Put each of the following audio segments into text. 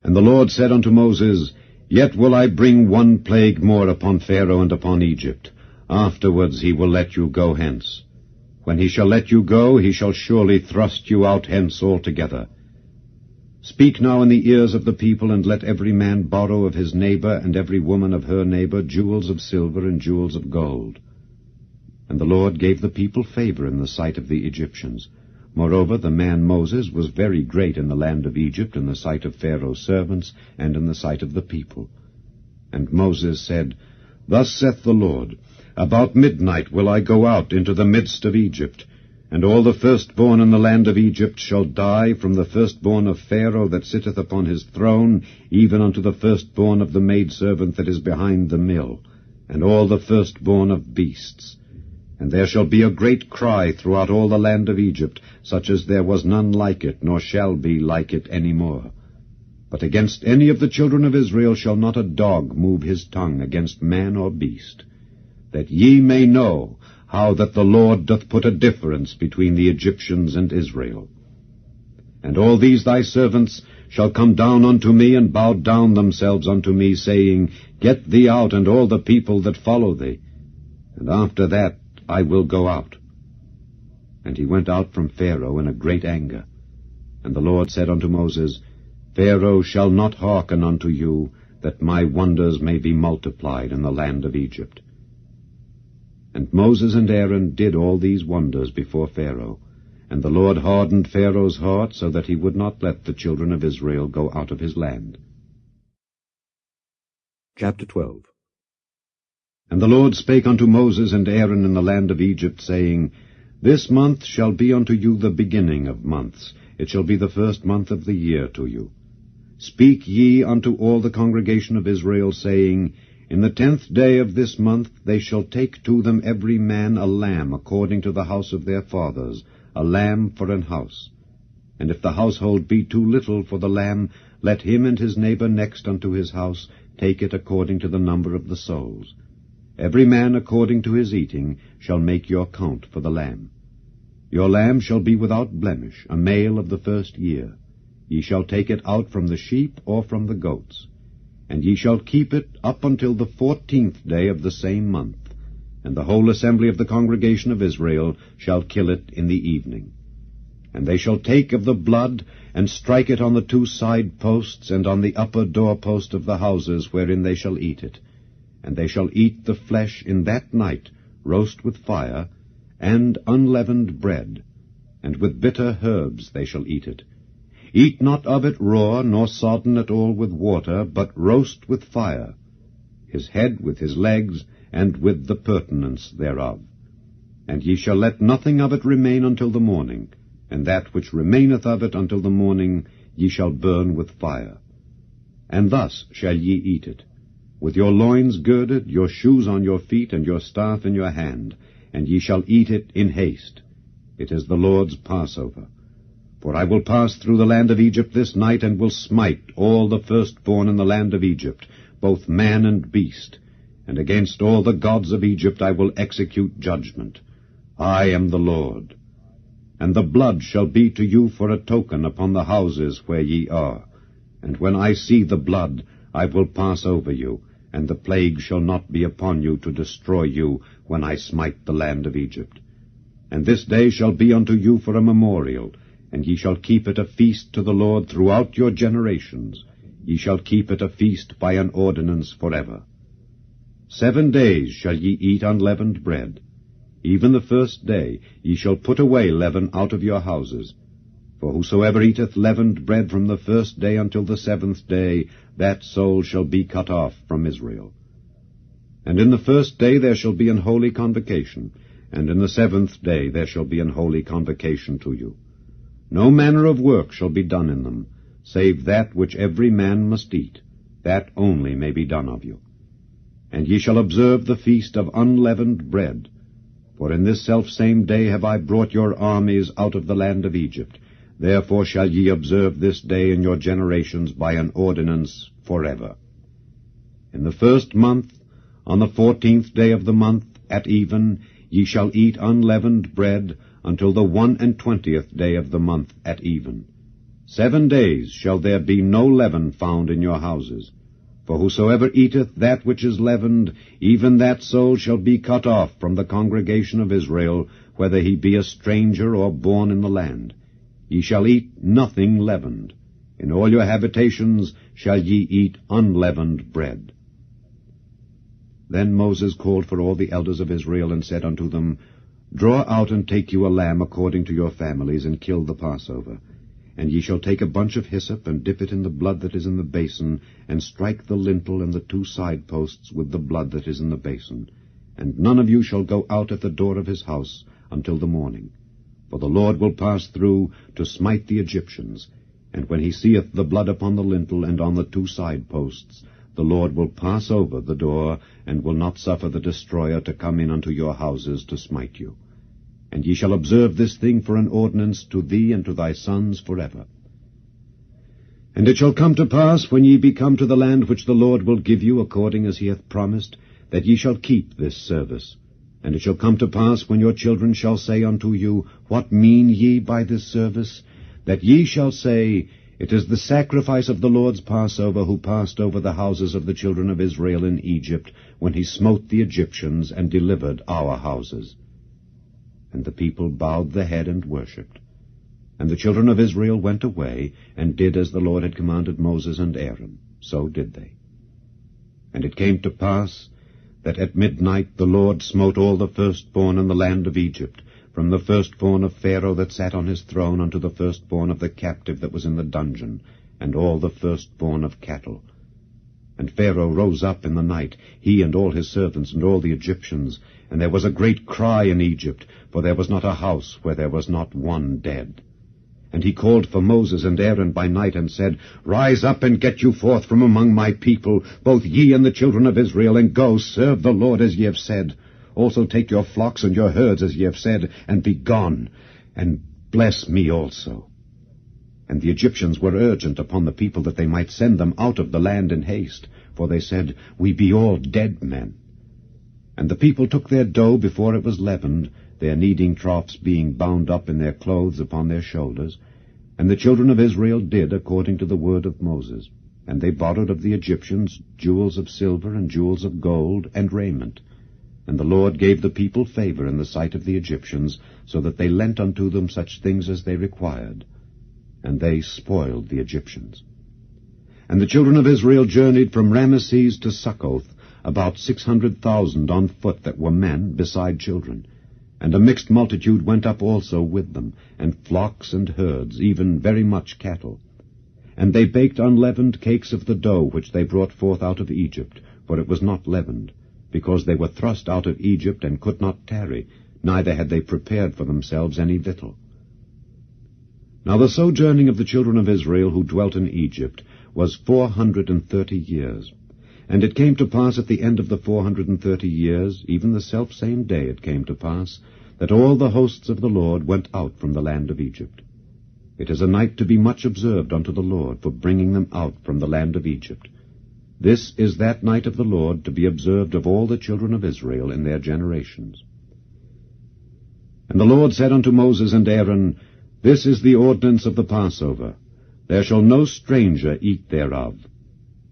And the Lord said unto Moses, Yet will I bring one plague more upon Pharaoh and upon Egypt. Afterwards he will let you go hence. When he shall let you go, he shall surely thrust you out hence altogether. Speak now in the ears of the people, and let every man borrow of his neighbor, and every woman of her neighbor, jewels of silver and jewels of gold. And the Lord gave the people favor in the sight of the Egyptians. Moreover, the man Moses was very great in the land of Egypt, in the sight of Pharaoh's servants, and in the sight of the people. And Moses said, Thus saith the Lord, About midnight will I go out into the midst of Egypt, and all the firstborn in the land of Egypt shall die, from the firstborn of Pharaoh that sitteth upon his throne, even unto the firstborn of the maidservant that is behind the mill, and all the firstborn of beasts. And there shall be a great cry throughout all the land of Egypt, such as there was none like it, nor shall be like it any more. But against any of the children of Israel shall not a dog move his tongue against man or beast, that ye may know how that the Lord doth put a difference between the Egyptians and Israel. And all these thy servants shall come down unto me, and bow down themselves unto me, saying, Get thee out, and all the people that follow thee. And after that I will go out. And he went out from Pharaoh in a great anger. And the Lord said unto Moses, Pharaoh shall not hearken unto you, that my wonders may be multiplied in the land of Egypt. And Moses and Aaron did all these wonders before Pharaoh. And the Lord hardened Pharaoh's heart, so that he would not let the children of Israel go out of his land. Chapter 12. And the Lord spake unto Moses and Aaron in the land of Egypt, saying, This month shall be unto you the beginning of months. It shall be the first month of the year to you. Speak ye unto all the congregation of Israel, saying, In the 10th day of this month they shall take to them every man a lamb according to the house of their fathers, a lamb for an house. And if the household be too little for the lamb, let him and his neighbor next unto his house take it according to the number of the souls. Every man according to his eating shall make your count for the lamb. Your lamb shall be without blemish, a male of the first year. Ye shall take it out from the sheep or from the goats. And ye shall keep it up until the 14th day of the same month. And the whole assembly of the congregation of Israel shall kill it in the evening. And they shall take of the blood, and strike it on the 2 side posts, and on the upper doorpost of the houses wherein they shall eat it. And they shall eat the flesh in that night, roast with fire, and unleavened bread, and with bitter herbs they shall eat it. Eat not of it raw, nor sodden at all with water, but roast with fire, his head with his legs, and with the purtenance thereof. And ye shall let nothing of it remain until the morning, and that which remaineth of it until the morning ye shall burn with fire. And thus shall ye eat it, with your loins girded, your shoes on your feet, and your staff in your hand, and ye shall eat it in haste. It is the Lord's Passover. For I will pass through the land of Egypt this night, and will smite all the firstborn in the land of Egypt, both man and beast. And against all the gods of Egypt I will execute judgment. I am the Lord. And the blood shall be to you for a token upon the houses where ye are. And when I see the blood, I will pass over you, and the plague shall not be upon you to destroy you when I smite the land of Egypt. And this day shall be unto you for a memorial, and ye shall keep it a feast to the Lord throughout your generations. Ye shall keep it a feast by an ordinance forever. 7 days shall ye eat unleavened bread. Even the first day ye shall put away leaven out of your houses. For whosoever eateth leavened bread from the first day until the 7th day, that soul shall be cut off from Israel. And in the first day there shall be an holy convocation, and in the 7th day there shall be an holy convocation to you. No manner of work shall be done in them, save that which every man must eat. That only may be done of you. And ye shall observe the feast of unleavened bread. For in this selfsame day have I brought your armies out of the land of Egypt. Therefore shall ye observe this day in your generations by an ordinance forever. In the 1st month, on the 14th day of the month, at even, ye shall eat unleavened bread until the 21st day of the month at even. 7 days shall there be no leaven found in your houses. For whosoever eateth that which is leavened, even that soul shall be cut off from the congregation of Israel, whether he be a stranger or born in the land. Ye shall eat nothing leavened. In all your habitations shall ye eat unleavened bread. Then Moses called for all the elders of Israel, and said unto them, Draw out and take you a lamb according to your families, and kill the Passover. And ye shall take a bunch of hyssop, and dip it in the blood that is in the basin, and strike the lintel and the 2 side posts with the blood that is in the basin. And none of you shall go out at the door of his house until the morning. For the Lord will pass through to smite the Egyptians. And when he seeth the blood upon the lintel and on the 2 side posts, the Lord will pass over the door, and will not suffer the destroyer to come in unto your houses to smite you. And ye shall observe this thing for an ordinance to thee and to thy sons forever. And it shall come to pass, when ye be come to the land which the Lord will give you, according as he hath promised, that ye shall keep this service. And it shall come to pass, when your children shall say unto you, What mean ye by this service? That ye shall say, It is the sacrifice of the Lord's Passover, who passed over the houses of the children of Israel in Egypt, when he smote the Egyptians and delivered our houses. And the people bowed the head and worshipped. And the children of Israel went away, and did as the Lord had commanded Moses and Aaron. So did they. And it came to pass, that at midnight the Lord smote all the firstborn in the land of Egypt, from the firstborn of Pharaoh that sat on his throne unto the firstborn of the captive that was in the dungeon, and all the firstborn of cattle. And Pharaoh rose up in the night, he and all his servants and all the Egyptians, and there was a great cry in Egypt, for there was not a house where there was not one dead. And he called for Moses and Aaron by night, and said, Rise up and get you forth from among my people, both ye and the children of Israel, and go, serve the Lord as ye have said. Also take your flocks and your herds as ye have said, and be gone, and bless me also. And the Egyptians were urgent upon the people that they might send them out of the land in haste, for they said, We be all dead men. And the people took their dough before it was leavened, their kneading troughs being bound up in their clothes upon their shoulders. And the children of Israel did according to the word of Moses. And they borrowed of the Egyptians jewels of silver and jewels of gold and raiment. And the Lord gave the people favor in the sight of the Egyptians, so that they lent unto them such things as they required. And they spoiled the Egyptians. And the children of Israel journeyed from Ramesses to Succoth, about 600,000 on foot that were men, beside children. And a mixed multitude went up also with them, and flocks and herds, even very much cattle. And they baked unleavened cakes of the dough which they brought forth out of Egypt, for it was not leavened, because they were thrust out of Egypt, and could not tarry, neither had they prepared for themselves any victual. Now the sojourning of the children of Israel who dwelt in Egypt was 430 years. And it came to pass at the end of the 430 years, even the selfsame day it came to pass, that all the hosts of the Lord went out from the land of Egypt. It is a night to be much observed unto the Lord, for bringing them out from the land of Egypt. This is that night of the Lord, to be observed of all the children of Israel in their generations. And the Lord said unto Moses and Aaron, This is the ordinance of the Passover. There shall no stranger eat thereof.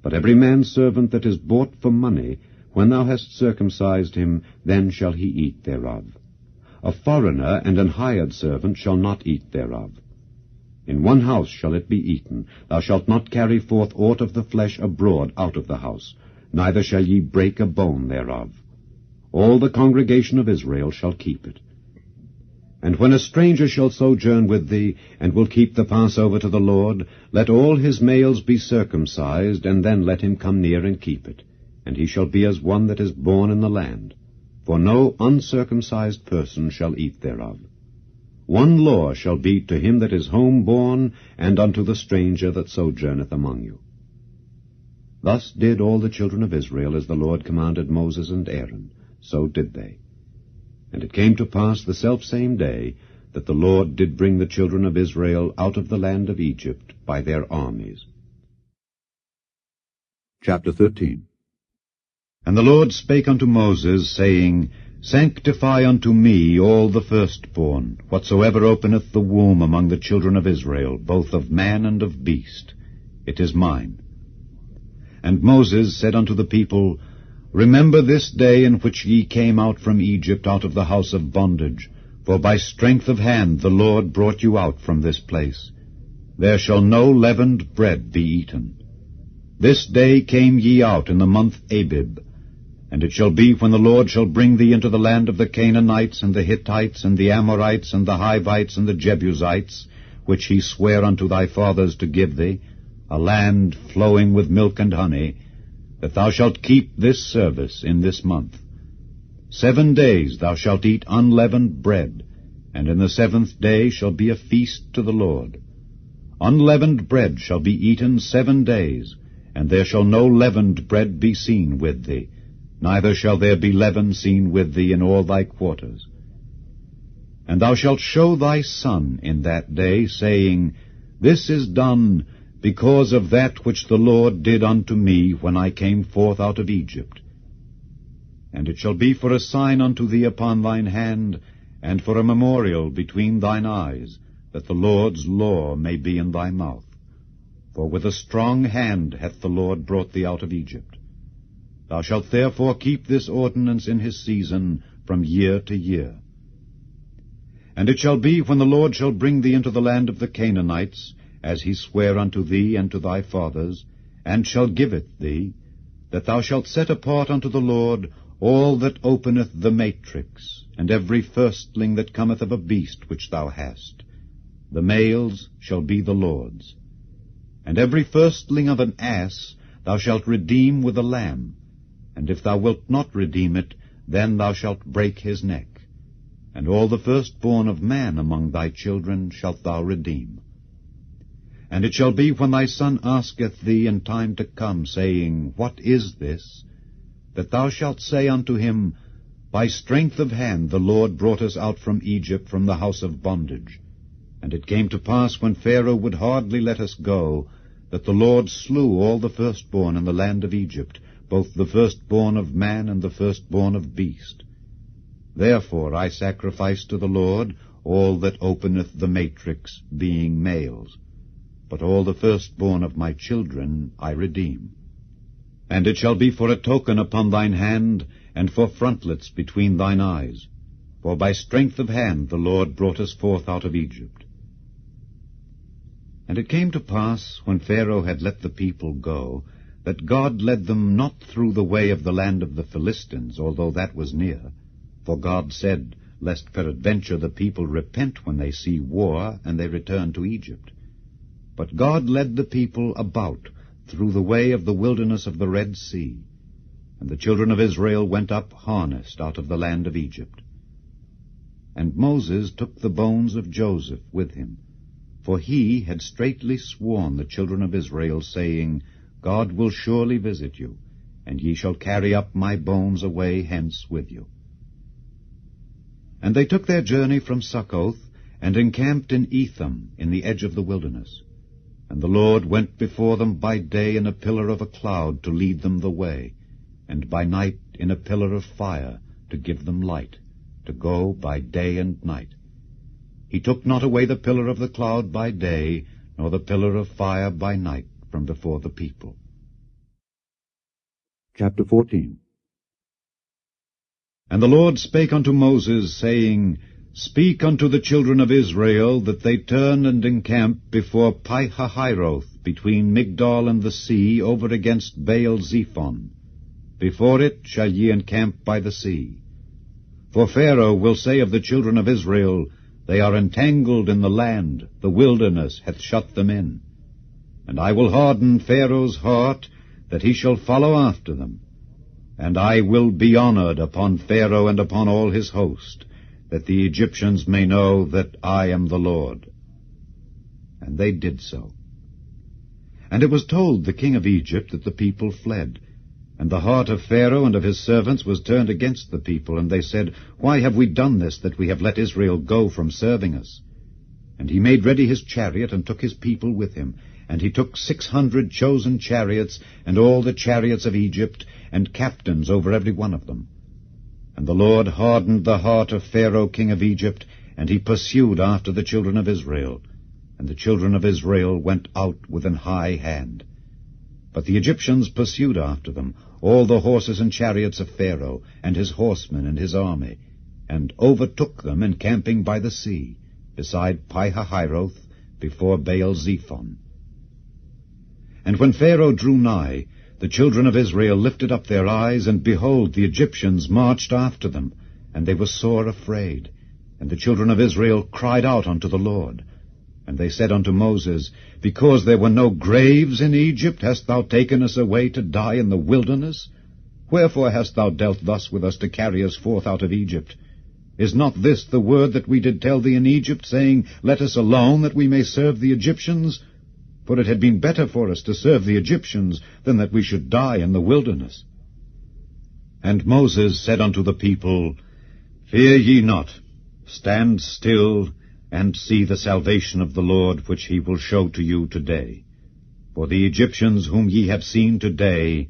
But every man's servant that is bought for money, when thou hast circumcised him, then shall he eat thereof. A foreigner and an hired servant shall not eat thereof. In one house shall it be eaten. Thou shalt not carry forth aught of the flesh abroad out of the house, neither shall ye break a bone thereof. All the congregation of Israel shall keep it. And when a stranger shall sojourn with thee, and will keep the Passover to the Lord, let all his males be circumcised, and then let him come near and keep it. And he shall be as one that is born in the land. For no uncircumcised person shall eat thereof. One law shall be to him that is home-born, and unto the stranger that sojourneth among you. Thus did all the children of Israel, as the Lord commanded Moses and Aaron. So did they. And it came to pass the selfsame day, that the Lord did bring the children of Israel out of the land of Egypt by their armies. Chapter 13. And the Lord spake unto Moses, saying, Sanctify unto me all the firstborn, whatsoever openeth the womb among the children of Israel, both of man and of beast. It is mine. And Moses said unto the people, Remember this day in which ye came out from Egypt, out of the house of bondage, for by strength of hand the Lord brought you out from this place. There shall no leavened bread be eaten. This day came ye out in the month Abib. And it shall be, when the Lord shall bring thee into the land of the Canaanites, and the Hittites, and the Amorites, and the Hivites, and the Jebusites, which he sware unto thy fathers to give thee, a land flowing with milk and honey, that thou shalt keep this service in this month. 7 days thou shalt eat unleavened bread, and in the 7th day shall be a feast to the Lord. Unleavened bread shall be eaten 7 days, and there shall no leavened bread be seen with thee, neither shall there be leaven seen with thee in all thy quarters. And thou shalt show thy son in that day, saying, This is done because of that which the Lord did unto me when I came forth out of Egypt. And it shall be for a sign unto thee upon thine hand, and for a memorial between thine eyes, that the Lord's law may be in thy mouth. For with a strong hand hath the Lord brought thee out of Egypt. Thou shalt therefore keep this ordinance in his season from year to year. And it shall be, when the Lord shall bring thee into the land of the Canaanites, as he sware unto thee and to thy fathers, and shall give it thee, that thou shalt set apart unto the Lord all that openeth the matrix, and every firstling that cometh of a beast which thou hast. The males shall be the Lord's. And every firstling of an ass thou shalt redeem with a lamb, and if thou wilt not redeem it, then thou shalt break his neck. And all the firstborn of man among thy children shalt thou redeem. And it shall be, when thy son asketh thee in time to come, saying, What is this? That thou shalt say unto him, By strength of hand the Lord brought us out from Egypt, from the house of bondage. And it came to pass, when Pharaoh would hardly let us go, that the Lord slew all the firstborn in the land of Egypt, both the firstborn of man and the firstborn of beast. Therefore I sacrifice to the Lord all that openeth the matrix, being males. But all the firstborn of my children I redeem. And it shall be for a token upon thine hand, and for frontlets between thine eyes. For by strength of hand the Lord brought us forth out of Egypt. And it came to pass, when Pharaoh had let the people go, that God led them not through the way of the land of the Philistines, although that was near. For God said, Lest peradventure the people repent when they see war, and they return to Egypt. But God led the people about through the way of the wilderness of the Red Sea. And the children of Israel went up harnessed out of the land of Egypt. And Moses took the bones of Joseph with him, for he had straitly sworn the children of Israel, saying, God will surely visit you, and ye shall carry up my bones away hence with you. And they took their journey from Succoth, and encamped in Etham, in the edge of the wilderness. And the Lord went before them by day in a pillar of a cloud to lead them the way, and by night in a pillar of fire to give them light, to go by day and night. He took not away the pillar of the cloud by day, nor the pillar of fire by night from before the people. Chapter 14. And the Lord spake unto Moses, saying, Speak unto the children of Israel, that they turn and encamp before Pi-hahiroth, between Migdol and the sea, over against Baal-zephon. Before it shall ye encamp by the sea. For Pharaoh will say of the children of Israel, They are entangled in the land, the wilderness hath shut them in. And I will harden Pharaoh's heart, that he shall follow after them. And I will be honored upon Pharaoh and upon all his host, that the Egyptians may know that I am the Lord. And they did so. And it was told the king of Egypt that the people fled. And the heart of Pharaoh and of his servants was turned against the people, and they said, Why have we done this, that we have let Israel go from serving us? And he made ready his chariot, and took his people with him. And he took 600 chosen chariots, and all the chariots of Egypt, and captains over every one of them. And the Lord hardened the heart of Pharaoh king of Egypt, and he pursued after the children of Israel. And the children of Israel went out with an high hand. But the Egyptians pursued after them, all the horses and chariots of Pharaoh, and his horsemen and his army, and overtook them encamping by the sea, beside Pi-hahiroth, before Baal-zephon. And when Pharaoh drew nigh, the children of Israel lifted up their eyes, and behold, the Egyptians marched after them, and they were sore afraid. And the children of Israel cried out unto the Lord. And they said unto Moses, Because there were no graves in Egypt, hast thou taken us away to die in the wilderness? Wherefore hast thou dealt thus with us to carry us forth out of Egypt? Is not this the word that we did tell thee in Egypt, saying, Let us alone, that we may serve the Egyptians? For it had been better for us to serve the Egyptians than that we should die in the wilderness. And Moses said unto the people, Fear ye not, stand still, and see the salvation of the Lord, which he will show to you today. For the Egyptians whom ye have seen today,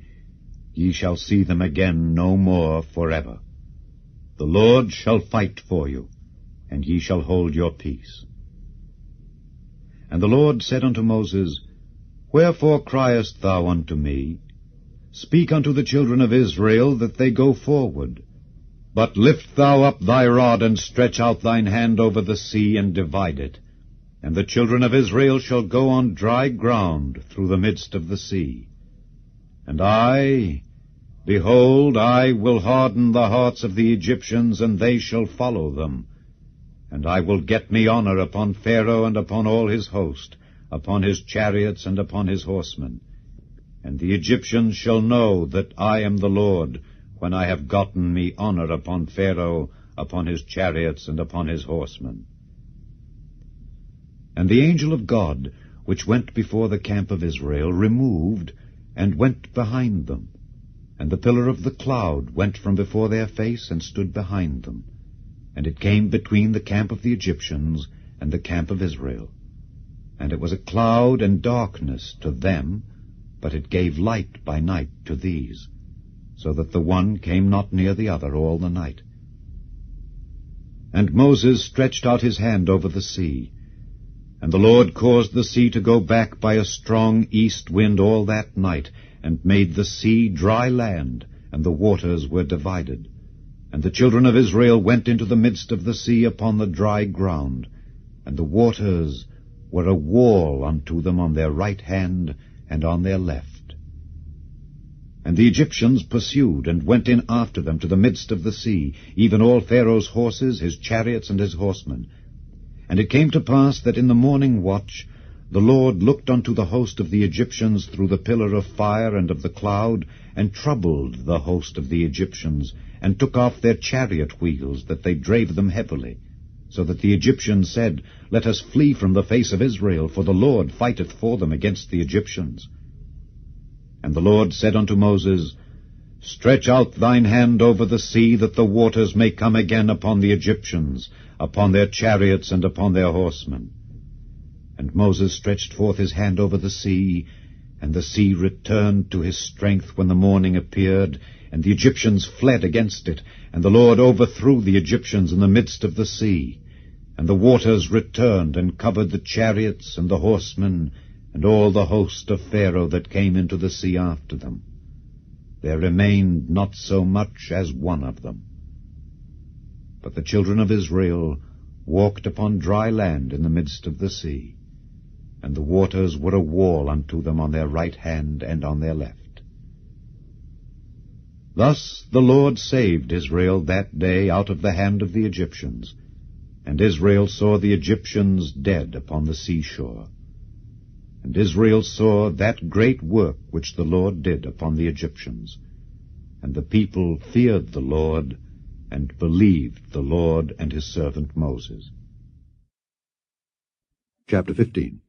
ye shall see them again no more forever. The Lord shall fight for you, and ye shall hold your peace. And the Lord said unto Moses, Wherefore criest thou unto me? Speak unto the children of Israel that they go forward. But lift thou up thy rod, and stretch out thine hand over the sea, and divide it. And the children of Israel shall go on dry ground through the midst of the sea. And I, behold, I will harden the hearts of the Egyptians, and they shall follow them. And I will get me honor upon Pharaoh and upon all his host, upon his chariots and upon his horsemen. And the Egyptians shall know that I am the Lord, when I have gotten me honor upon Pharaoh, upon his chariots, and upon his horsemen. And the angel of God, which went before the camp of Israel, removed, and went behind them. And the pillar of the cloud went from before their face, and stood behind them. And it came between the camp of the Egyptians and the camp of Israel. And it was a cloud and darkness to them, but it gave light by night to these, so that the one came not near the other all the night. And Moses stretched out his hand over the sea, and the Lord caused the sea to go back by a strong east wind all that night, and made the sea dry land, and the waters were divided. And the children of Israel went into the midst of the sea upon the dry ground, and the waters were a wall unto them on their right hand and on their left. And the Egyptians pursued, and went in after them to the midst of the sea, even all Pharaoh's horses, his chariots, and his horsemen. And it came to pass that in the morning watch the Lord looked unto the host of the Egyptians through the pillar of fire and of the cloud, and troubled the host of the Egyptians, and took off their chariot wheels, that they drave them heavily. So that the Egyptians said, Let us flee from the face of Israel, for the Lord fighteth for them against the Egyptians. And the Lord said unto Moses, Stretch out thine hand over the sea, that the waters may come again upon the Egyptians, upon their chariots and upon their horsemen. And Moses stretched forth his hand over the sea, and the sea returned to his strength when the morning appeared, and the Egyptians fled against it, and the Lord overthrew the Egyptians in the midst of the sea. And the waters returned, and covered the chariots and the horsemen, and all the host of Pharaoh that came into the sea after them. There remained not so much as one of them. But the children of Israel walked upon dry land in the midst of the sea, and the waters were a wall unto them on their right hand and on their left. Thus the Lord saved Israel that day out of the hand of the Egyptians, and Israel saw the Egyptians dead upon the seashore. And Israel saw that great work which the Lord did upon the Egyptians. And the people feared the Lord, and believed the Lord and his servant Moses. Chapter 15.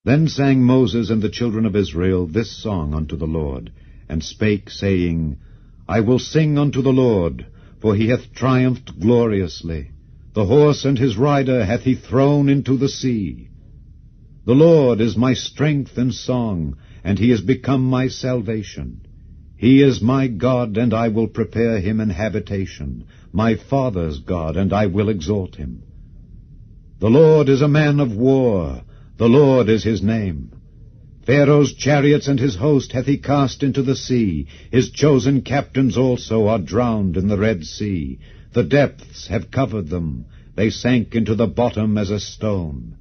Then sang Moses and the children of Israel this song unto the Lord, and spake, saying, I will sing unto the Lord, for he hath triumphed gloriously. The horse and his rider hath he thrown into the sea. The Lord is my strength and song, and he is become my salvation. He is my God, and I will prepare him an habitation, my father's God, and I will exalt him. The Lord is a man of war, the Lord is his name. Pharaoh's chariots and his host hath he cast into the sea. His chosen captains also are drowned in the Red Sea. The depths have covered them. They sank into the bottom as a stone.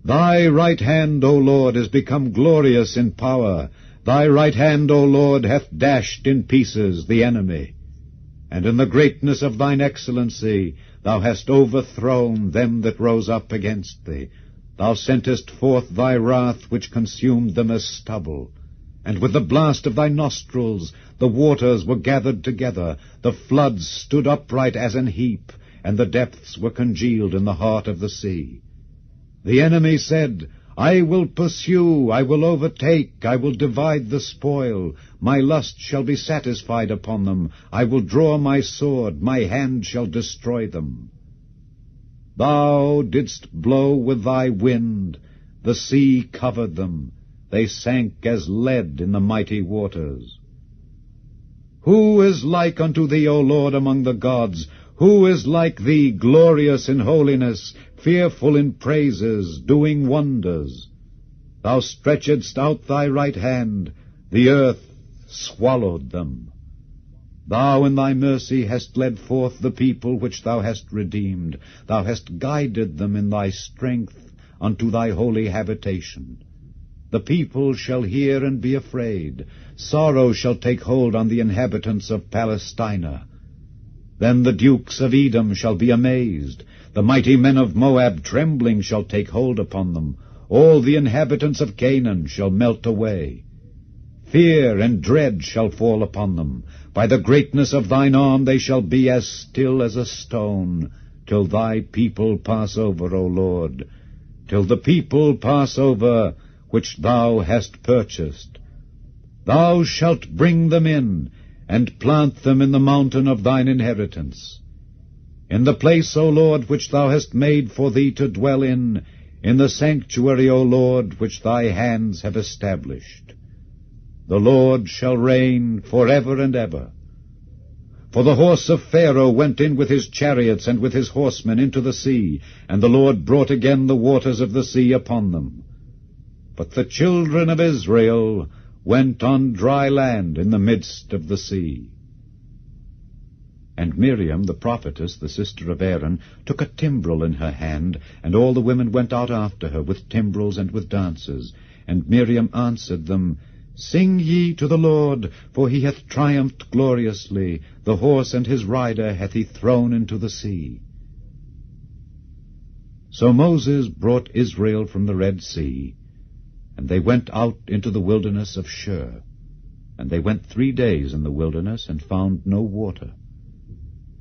Thy right hand, O Lord, is become glorious in power. Thy right hand, O Lord, hath dashed in pieces the enemy. And in the greatness of thine excellency thou hast overthrown them that rose up against thee. Thou sentest forth thy wrath, which consumed them as stubble. And with the blast of thy nostrils the waters were gathered together, the floods stood upright as an heap, and the depths were congealed in the heart of the sea. The enemy said, I will pursue, I will overtake, I will divide the spoil. My lust shall be satisfied upon them. I will draw my sword, my hand shall destroy them. Thou didst blow with thy wind, the sea covered them, they sank as lead in the mighty waters. Who is like unto thee, O Lord, among the gods? Who is like thee, glorious in holiness, fearful in praises, doing wonders? Thou stretchedst out thy right hand, the earth swallowed them. Thou in thy mercy hast led forth the people which thou hast redeemed. Thou hast guided them in thy strength unto thy holy habitation. The people shall hear and be afraid. Sorrow shall take hold on the inhabitants of Palestina. Then the dukes of Edom shall be amazed. The mighty men of Moab trembling shall take hold upon them. All the inhabitants of Canaan shall melt away. Fear and dread shall fall upon them. By the greatness of thine arm they shall be as still as a stone, till thy people pass over, O Lord, till the people pass over which thou hast purchased. Thou shalt bring them in, and plant them in the mountain of thine inheritance. In the place, O Lord, which thou hast made for thee to dwell in the sanctuary, O Lord, which thy hands have established. The Lord shall reign forever and ever. For the horse of Pharaoh went in with his chariots and with his horsemen into the sea, and the Lord brought again the waters of the sea upon them. But the children of Israel went on dry land in the midst of the sea. And Miriam, the prophetess, the sister of Aaron, took a timbrel in her hand, and all the women went out after her with timbrels and with dances. And Miriam answered them, Sing ye to the Lord, for he hath triumphed gloriously. The horse and his rider hath he thrown into the sea. So Moses brought Israel from the Red Sea, and they went out into the wilderness of Shur. And they went 3 days in the wilderness, and found no water.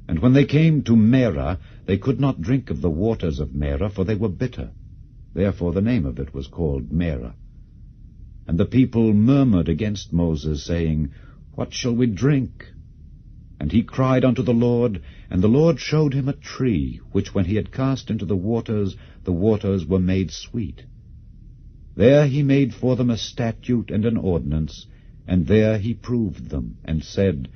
And when they came to Merah, they could not drink of the waters of Merah, for they were bitter. Therefore the name of it was called Merah. And the people murmured against Moses, saying, What shall we drink? And he cried unto the Lord, and the Lord showed him a tree, which when he had cast into the waters were made sweet. There he made for them a statute and an ordinance, and there he proved them, and said,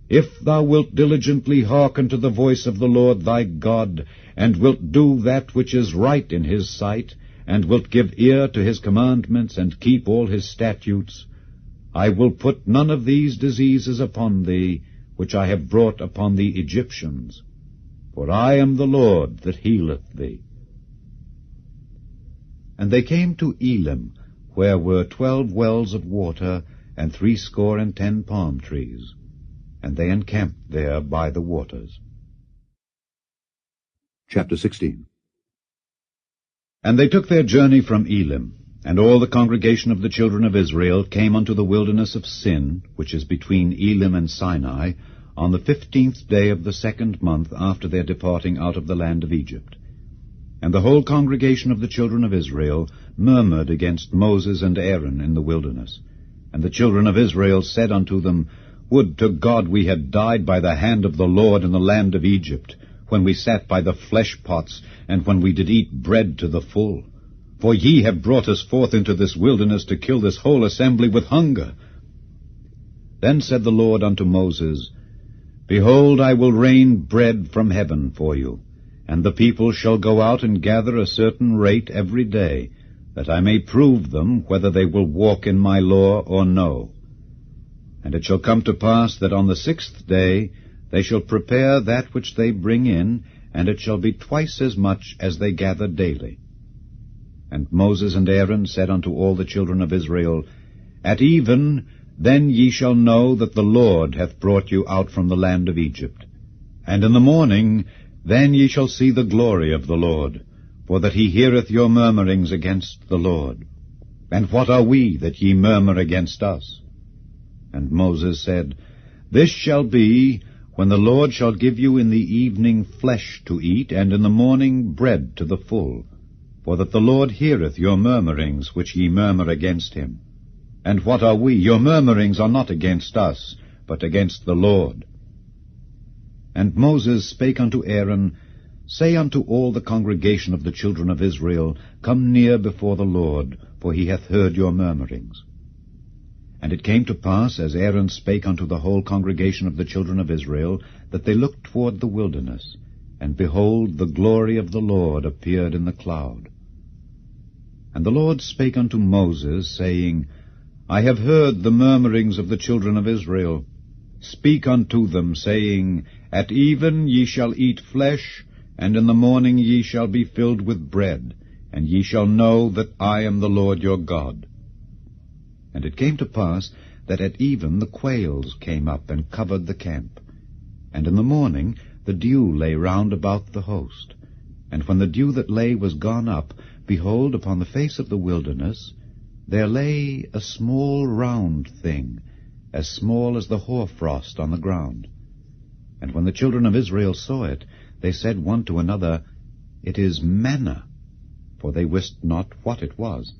If thou wilt diligently hearken to the voice of the Lord thy God, and wilt do that which is right in his sight, and wilt give ear to his commandments, and keep all his statutes, I will put none of these diseases upon thee, which I have brought upon the Egyptians. For I am the Lord that healeth thee. And they came to Elim, where were 12 wells of water, and 70 palm trees. And they encamped there by the waters. Chapter 16. And they took their journey from Elim, and all the congregation of the children of Israel came unto the wilderness of Sin, which is between Elim and Sinai, on the 15th day of the 2nd month after their departing out of the land of Egypt. And the whole congregation of the children of Israel murmured against Moses and Aaron in the wilderness. And the children of Israel said unto them, Would to God we had died by the hand of the Lord in the land of Egypt, when we sat by the flesh pots, and when we did eat bread to the full. For ye have brought us forth into this wilderness to kill this whole assembly with hunger. Then said the Lord unto Moses, Behold, I will rain bread from heaven for you, and the people shall go out and gather a certain rate every day, that I may prove them whether they will walk in my law or no. And it shall come to pass that on the 6th day they shall prepare that which they bring in, and it shall be twice as much as they gather daily. And Moses and Aaron said unto all the children of Israel, At even then ye shall know that the Lord hath brought you out from the land of Egypt. And in the morning then ye shall see the glory of the Lord, for that he heareth your murmurings against the Lord. And what are we that ye murmur against us? And Moses said, This shall be, when the Lord shall give you in the evening flesh to eat, and in the morning bread to the full, for that the Lord heareth your murmurings which ye murmur against him. And what are we? Your murmurings are not against us, but against the Lord. And Moses spake unto Aaron, Say unto all the congregation of the children of Israel, Come near before the Lord, for he hath heard your murmurings. And it came to pass, as Aaron spake unto the whole congregation of the children of Israel, that they looked toward the wilderness, and behold, the glory of the Lord appeared in the cloud. And the Lord spake unto Moses, saying, I have heard the murmurings of the children of Israel. Speak unto them, saying, At even ye shall eat flesh, and in the morning ye shall be filled with bread, and ye shall know that I am the Lord your God. And it came to pass that at even the quails came up and covered the camp. And in the morning the dew lay round about the host. And when the dew that lay was gone up, behold, upon the face of the wilderness there lay a small round thing, as small as the hoarfrost on the ground. And when the children of Israel saw it, they said one to another, It is manna, for they wist not what it was.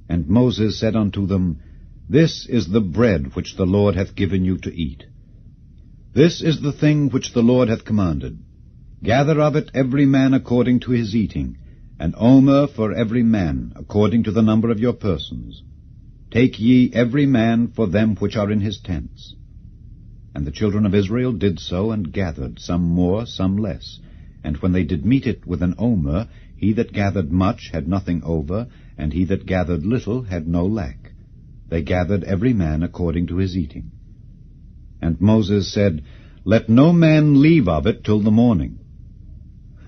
And Moses said unto them, This is the bread which the Lord hath given you to eat. This is the thing which the Lord hath commanded. Gather of it every man according to his eating, an omer for every man, according to the number of your persons. Take ye every man for them which are in his tents. And the children of Israel did so, and gathered, some more, some less. And when they did meet it with an omer, he that gathered much had nothing over, and he that gathered little had no lack. They gathered every man according to his eating. And Moses said, Let no man leave of it till the morning.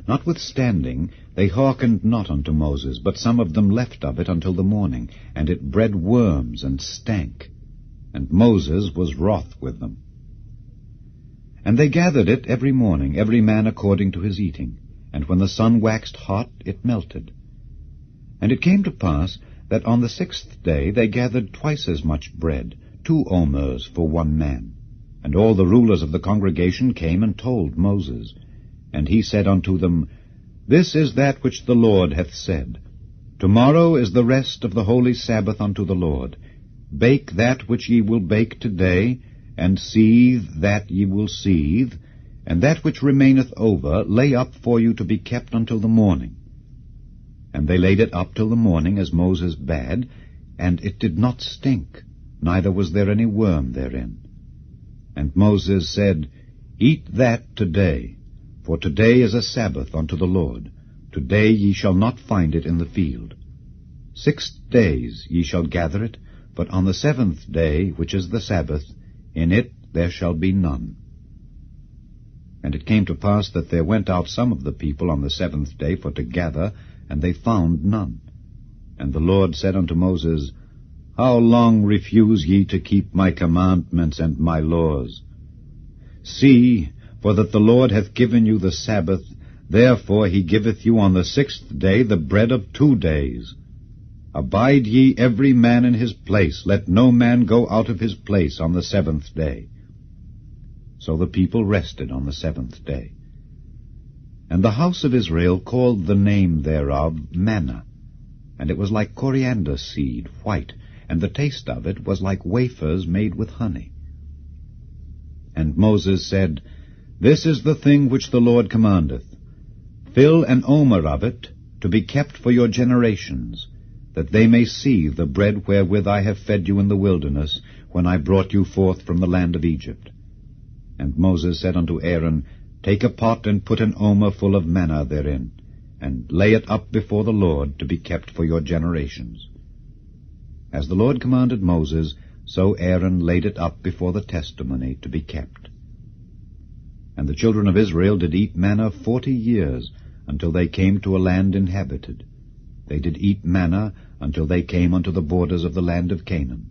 Notwithstanding, they hearkened not unto Moses, but some of them left of it until the morning, and it bred worms and stank. And Moses was wroth with them. And they gathered it every morning, every man according to his eating. And when the sun waxed hot, it melted. And it came to pass that on the 6th day they gathered twice as much bread, 2 omers for one man. And all the rulers of the congregation came and told Moses. And he said unto them, This is that which the Lord hath said. Tomorrow is the rest of the holy Sabbath unto the Lord. Bake that which ye will bake today, and seethe that ye will seethe, and that which remaineth over lay up for you to be kept until the morning. And they laid it up till the morning, as Moses bade, and it did not stink, neither was there any worm therein. And Moses said, Eat that today, for today is a Sabbath unto the Lord. Today ye shall not find it in the field. 6 days ye shall gather it, but on the 7th day, which is the Sabbath, in it there shall be none. And it came to pass that there went out some of the people on the 7th day for to gather, and they found none. And the Lord said unto Moses, How long refuse ye to keep my commandments and my laws? See, for that the Lord hath given you the Sabbath, therefore he giveth you on the 6th day the bread of 2 days. Abide ye every man in his place, let no man go out of his place on the 7th day. So the people rested on the 7th day. And the house of Israel called the name thereof manna, and it was like coriander seed, white, and the taste of it was like wafers made with honey. And Moses said, This is the thing which the Lord commandeth. Fill an omer of it, to be kept for your generations, that they may see the bread wherewith I have fed you in the wilderness, when I brought you forth from the land of Egypt. And Moses said unto Aaron, Take a pot, and put an omer full of manna therein, and lay it up before the Lord, to be kept for your generations. As the Lord commanded Moses, so Aaron laid it up before the testimony, to be kept. And the children of Israel did eat manna 40 years, until they came to a land inhabited. They did eat manna until they came unto the borders of the land of Canaan.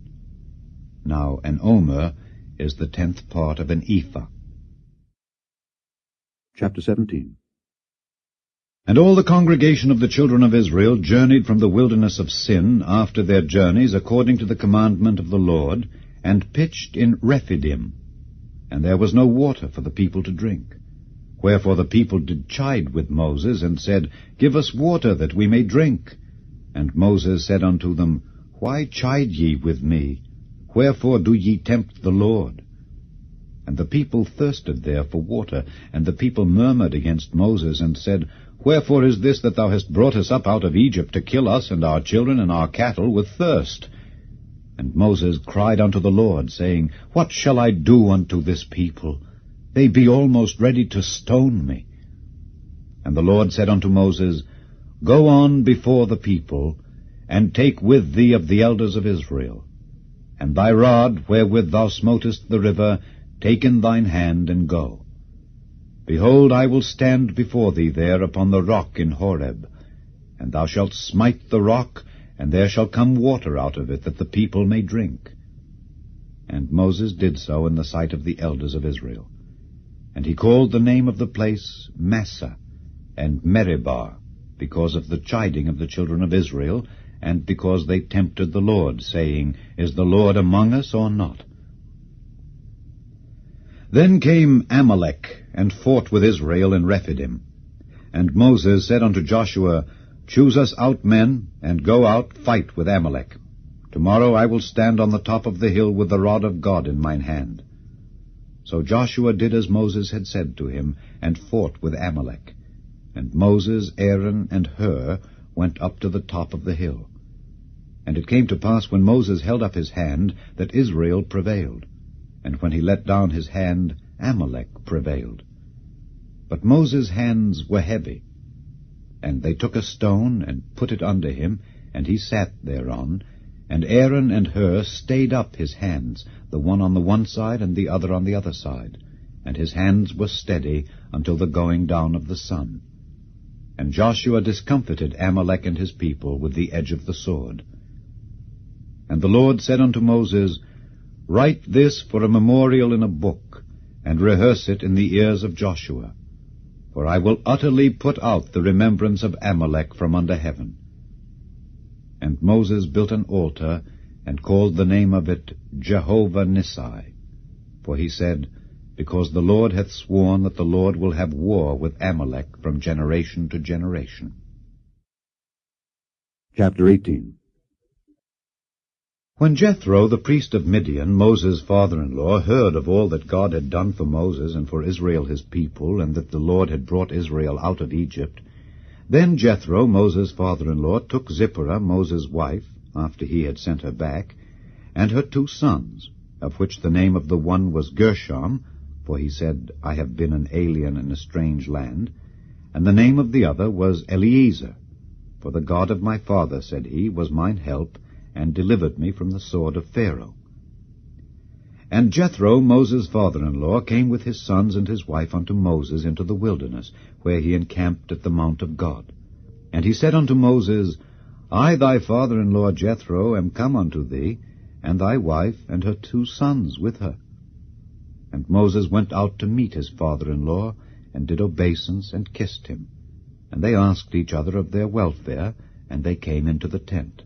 Now an omer is the 10th part of an ephah. Chapter 17. And all the congregation of the children of Israel journeyed from the wilderness of Sin after their journeys, according to the commandment of the Lord, and pitched in Rephidim. And there was no water for the people to drink. Wherefore the people did chide with Moses, and said, Give us water, that we may drink. And Moses said unto them, Why chide ye with me? Wherefore do ye tempt the Lord? And the people thirsted there for water, and the people murmured against Moses, and said, Wherefore is this that thou hast brought us up out of Egypt, to kill us and our children and our cattle with thirst? And Moses cried unto the Lord, saying, What shall I do unto this people? They be almost ready to stone me. And the Lord said unto Moses, Go on before the people, and take with thee of the elders of Israel. And thy rod, wherewith thou smotest the river, take in thine hand, and go. Behold, I will stand before thee there upon the rock in Horeb. And thou shalt smite the rock, and there shall come water out of it, that the people may drink. And Moses did so in the sight of the elders of Israel. And he called the name of the place Massah, and Meribah, because of the chiding of the children of Israel, and because they tempted the Lord, saying, Is the Lord among us or not? Then came Amalek, and fought with Israel in Rephidim. And Moses said unto Joshua, Choose us out men, and go out, fight with Amalek. Tomorrow I will stand on the top of the hill with the rod of God in mine hand. So Joshua did as Moses had said to him, and fought with Amalek. And Moses, Aaron, and Hur went up to the top of the hill. And it came to pass, when Moses held up his hand, that Israel prevailed. And when he let down his hand, Amalek prevailed. But Moses' hands were heavy. And they took a stone, and put it under him, and he sat thereon. And Aaron and Hur stayed up his hands, the one on the one side, and the other on the other side. And his hands were steady until the going down of the sun. And Joshua discomfited Amalek and his people with the edge of the sword. And the Lord said unto Moses, Write this for a memorial in a book, and rehearse it in the ears of Joshua. For I will utterly put out the remembrance of Amalek from under heaven. And Moses built an altar, and called the name of it Jehovah Nissi. For he said, Because the Lord hath sworn that the Lord will have war with Amalek from generation to generation. Chapter 18. When Jethro, the priest of Midian, Moses' father-in-law, heard of all that God had done for Moses and for Israel his people, and that the Lord had brought Israel out of Egypt, then Jethro, Moses' father-in-law, took Zipporah, Moses' wife, after he had sent her back, and her 2 sons, of which the name of the one was Gershom, for he said, I have been an alien in a strange land, and the name of the other was Eliezer, for the God of my father, said he, was mine help, and delivered me from the sword of Pharaoh. And Jethro, Moses' father-in-law, came with his sons and his wife unto Moses into the wilderness, where he encamped at the mount of God. And he said unto Moses, I, thy father-in-law Jethro, am come unto thee, and thy wife and her 2 sons with her. And Moses went out to meet his father-in-law, and did obeisance, and kissed him. And they asked each other of their welfare, and they came into the tent.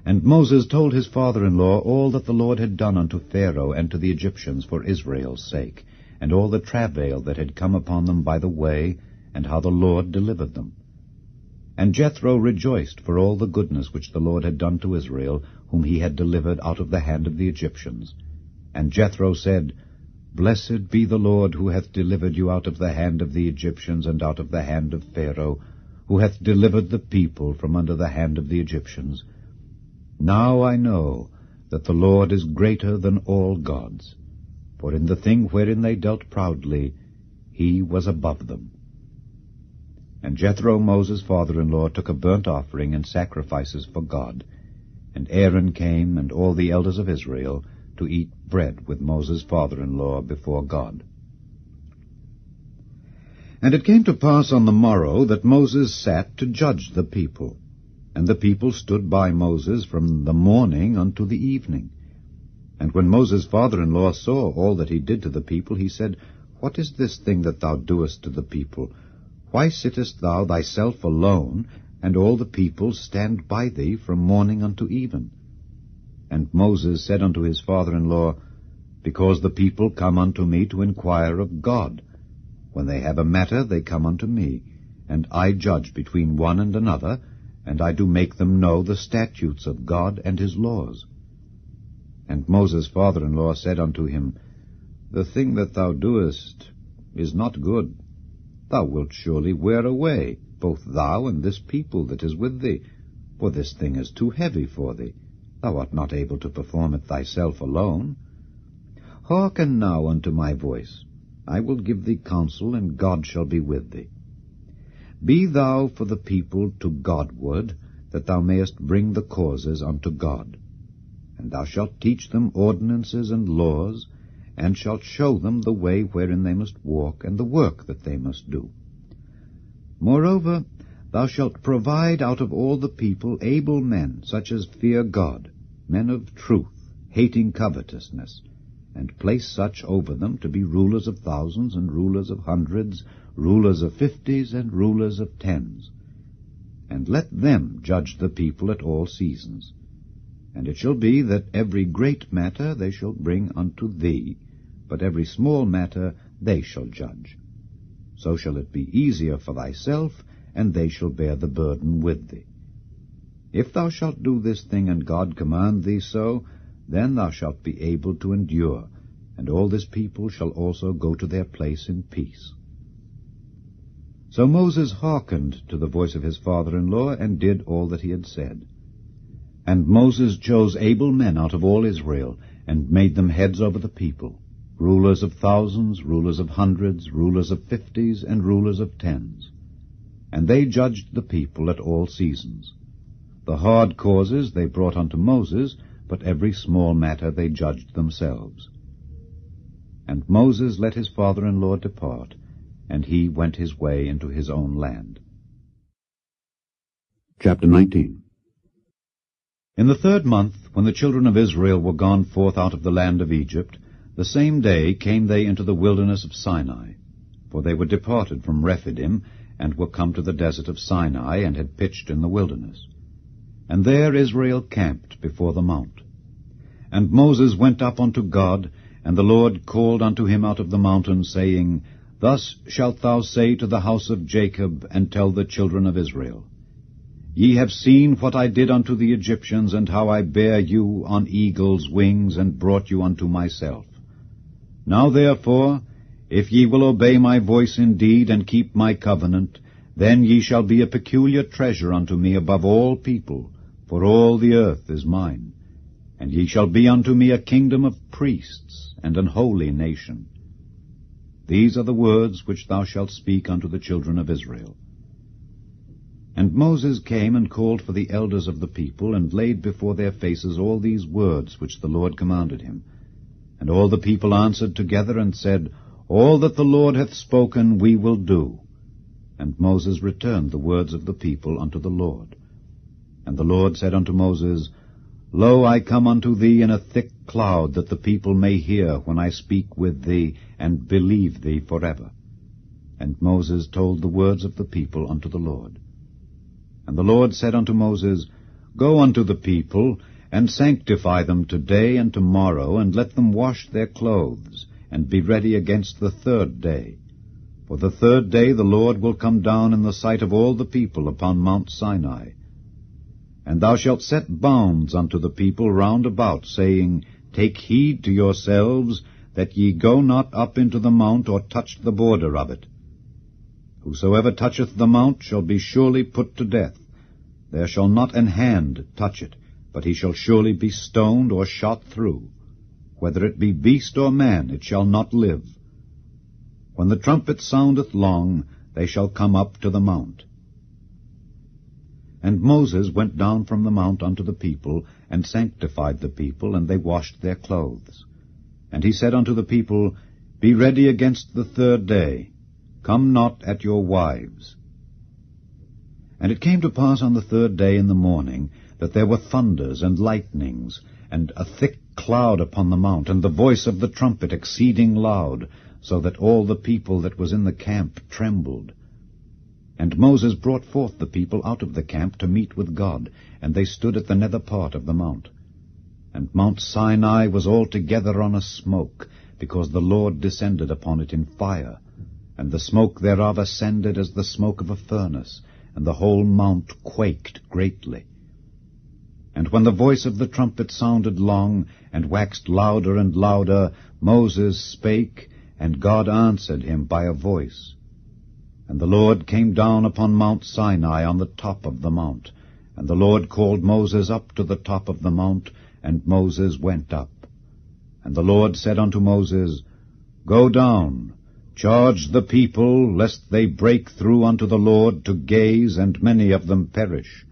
And Moses told his father-in-law all that the Lord had done unto Pharaoh and to the Egyptians for Israel's sake, and all the travail that had come upon them by the way, and how the Lord delivered them. And Jethro rejoiced for all the goodness which the Lord had done to Israel, whom he had delivered out of the hand of the Egyptians. And Jethro said, Blessed be the Lord, who hath delivered you out of the hand of the Egyptians, and out of the hand of Pharaoh, who hath delivered the people from under the hand of the Egyptians. Now I know that the Lord is greater than all gods, for in the thing wherein they dealt proudly, he was above them. And Jethro, Moses' father-in-law, took a burnt offering and sacrifices for God, and Aaron came, and all the elders of Israel, to eat bread with Moses' father-in-law before God. And it came to pass on the morrow that Moses sat to judge the people. And the people stood by Moses from the morning unto the evening. And when Moses' father-in-law saw all that he did to the people, he said, What is this thing that thou doest to the people? Why sittest thou thyself alone, and all the people stand by thee from morning unto even? And Moses said unto his father-in-law, Because the people come unto me to inquire of God. When they have a matter, they come unto me, and I judge between one and another, and I do make them know the statutes of God and his laws. And Moses' father-in-law said unto him, The thing that thou doest is not good. Thou wilt surely wear away, both thou and this people that is with thee, for this thing is too heavy for thee. Thou art not able to perform it thyself alone. Hearken now unto my voice. I will give thee counsel, and God shall be with thee. Be thou for the people to Godward, that thou mayest bring the causes unto God. And thou shalt teach them ordinances and laws, and shalt show them the way wherein they must walk, and the work that they must do. Moreover, thou shalt provide out of all the people able men, such as fear God, men of truth, hating covetousness, and place such over them to be rulers of thousands, and rulers of hundreds, rulers of 50s, and rulers of 10s. And let them judge the people at all seasons. And it shall be that every great matter they shall bring unto thee, but every small matter they shall judge. So shall it be easier for thyself, and they shall bear the burden with thee. If thou shalt do this thing, and God command thee so, then thou shalt be able to endure, and all this people shall also go to their place in peace. So Moses hearkened to the voice of his father-in-law, and did all that he had said. And Moses chose able men out of all Israel, and made them heads over the people, rulers of thousands, rulers of hundreds, rulers of 50s, and rulers of 10s. And they judged the people at all seasons. The hard causes they brought unto Moses, but every small matter they judged themselves. And Moses let his father-in-law depart, and he went his way into his own land. Chapter 19. In the 3rd month, when the children of Israel were gone forth out of the land of Egypt, the same day came they into the wilderness of Sinai. For they were departed from Rephidim, and were come to the desert of Sinai, and had pitched in the wilderness. And there Israel camped before the mount. And Moses went up unto God, and the Lord called unto him out of the mountain, saying, Thus shalt thou say to the house of Jacob, and tell the children of Israel, Ye have seen what I did unto the Egyptians, and how I bare you on eagles' wings, and brought you unto myself. Now therefore, if ye will obey my voice indeed, and keep my covenant, then ye shall be a peculiar treasure unto me above all people, for all the earth is mine. And ye shall be unto me a kingdom of priests, and an holy nation. These are the words which thou shalt speak unto the children of Israel. And Moses came and called for the elders of the people, and laid before their faces all these words which the Lord commanded him. And all the people answered together, and said, All that the Lord hath spoken we will do. And Moses returned the words of the people unto the Lord. And the Lord said unto Moses, Lo, I come unto thee in a thick cloud, that the people may hear when I speak with thee, and believe thee forever. And Moses told the words of the people unto the Lord. And the Lord said unto Moses, Go unto the people, and sanctify them today and tomorrow, and let them wash their clothes, and be ready against the 3rd day. For the 3rd day the Lord will come down in the sight of all the people upon Mount Sinai. And thou shalt set bounds unto the people round about, saying, Take heed to yourselves, that ye go not up into the mount, or touch the border of it. Whosoever toucheth the mount shall be surely put to death. There shall not an hand touch it, but he shall surely be stoned or shot through. Whether it be beast or man, it shall not live. When the trumpet soundeth long, they shall come up to the mount. And Moses went down from the mount unto the people, and sanctified the people, and they washed their clothes. And he said unto the people, Be ready against the 3rd day. Come not at your wives. And it came to pass on the 3rd day in the morning, that there were thunders and lightnings, and a thick cloud upon the mount, and the voice of the trumpet exceeding loud, so that all the people that was in the camp trembled. And Moses brought forth the people out of the camp to meet with God, and they stood at the nether part of the mount. And Mount Sinai was altogether on a smoke, because the Lord descended upon it in fire, and the smoke thereof ascended as the smoke of a furnace, and the whole mount quaked greatly. And when the voice of the trumpet sounded long, and waxed louder and louder, Moses spake, and God answered him by a voice. And the Lord came down upon Mount Sinai on the top of the mount. And the Lord called Moses up to the top of the mount, and Moses went up. And the Lord said unto Moses, Go down, charge the people, lest they break through unto the Lord to gaze, and many of them perish.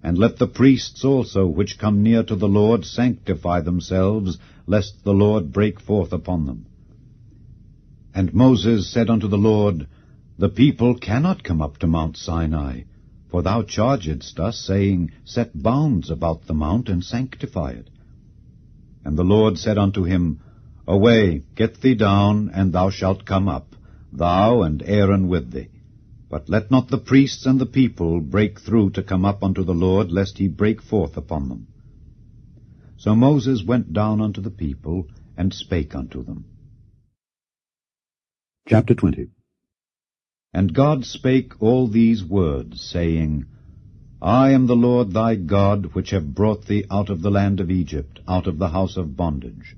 And let the priests also, which come near to the Lord, sanctify themselves, lest the Lord break forth upon them. And Moses said unto the Lord, The people cannot come up to Mount Sinai, for thou chargedst us, saying, Set bounds about the mount, and sanctify it. And the Lord said unto him, Away, get thee down, and thou shalt come up, thou and Aaron with thee. But let not the priests and the people break through to come up unto the Lord, lest he break forth upon them. So Moses went down unto the people, and spake unto them. Chapter 20. And God spake all these words, saying, I am the Lord thy God, which have brought thee out of the land of Egypt, out of the house of bondage.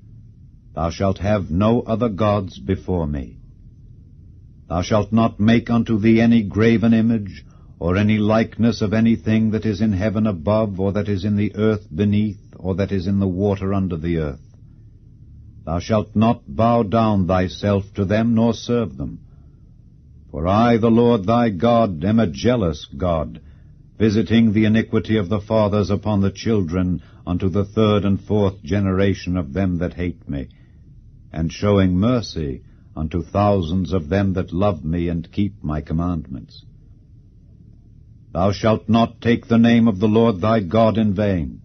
Thou shalt have no other gods before me. Thou shalt not make unto thee any graven image, or any likeness of anything that is in heaven above, or that is in the earth beneath, or that is in the water under the earth. Thou shalt not bow down thyself to them, nor serve them. For I, the Lord thy God, am a jealous God, visiting the iniquity of the fathers upon the children unto the 3rd and 4th generation of them that hate me, and showing mercy unto thousands of them that love me and keep my commandments. Thou shalt not take the name of the Lord thy God in vain,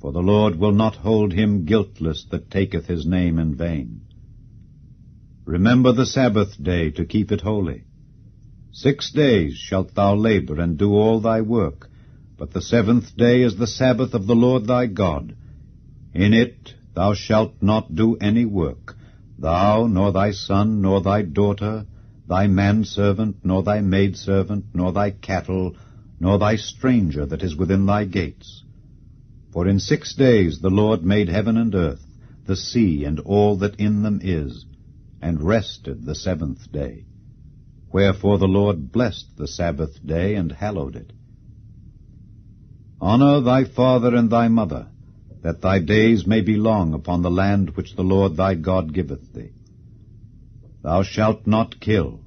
for the Lord will not hold him guiltless that taketh his name in vain. Remember the Sabbath day to keep it holy. 6 days shalt thou labor and do all thy work, but the 7th day is the Sabbath of the Lord thy God. In it thou shalt not do any work, thou, nor thy son, nor thy daughter, thy manservant, nor thy maidservant, nor thy cattle, nor thy stranger that is within thy gates. For in 6 days the Lord made heaven and earth, the sea, and all that in them is, and rested the 7th day. Wherefore the Lord blessed the Sabbath day, and hallowed it. Honor thy father and thy mother, that thy days may be long upon the land which the Lord thy God giveth thee. Thou shalt not kill.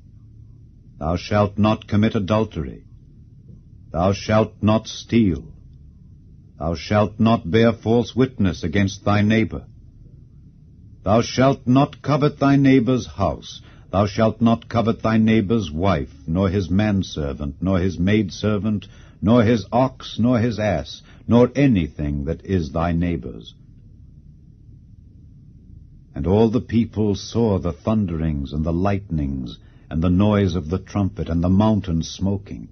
Thou shalt not commit adultery. Thou shalt not steal. Thou shalt not bear false witness against thy neighbor. Thou shalt not covet thy neighbor's house. Thou shalt not covet thy neighbor's wife, nor his manservant, nor his maidservant, nor his ox, nor his ass, nor anything that is thy neighbor's. And all the people saw the thunderings and the lightnings, and the noise of the trumpet, and the mountain smoking.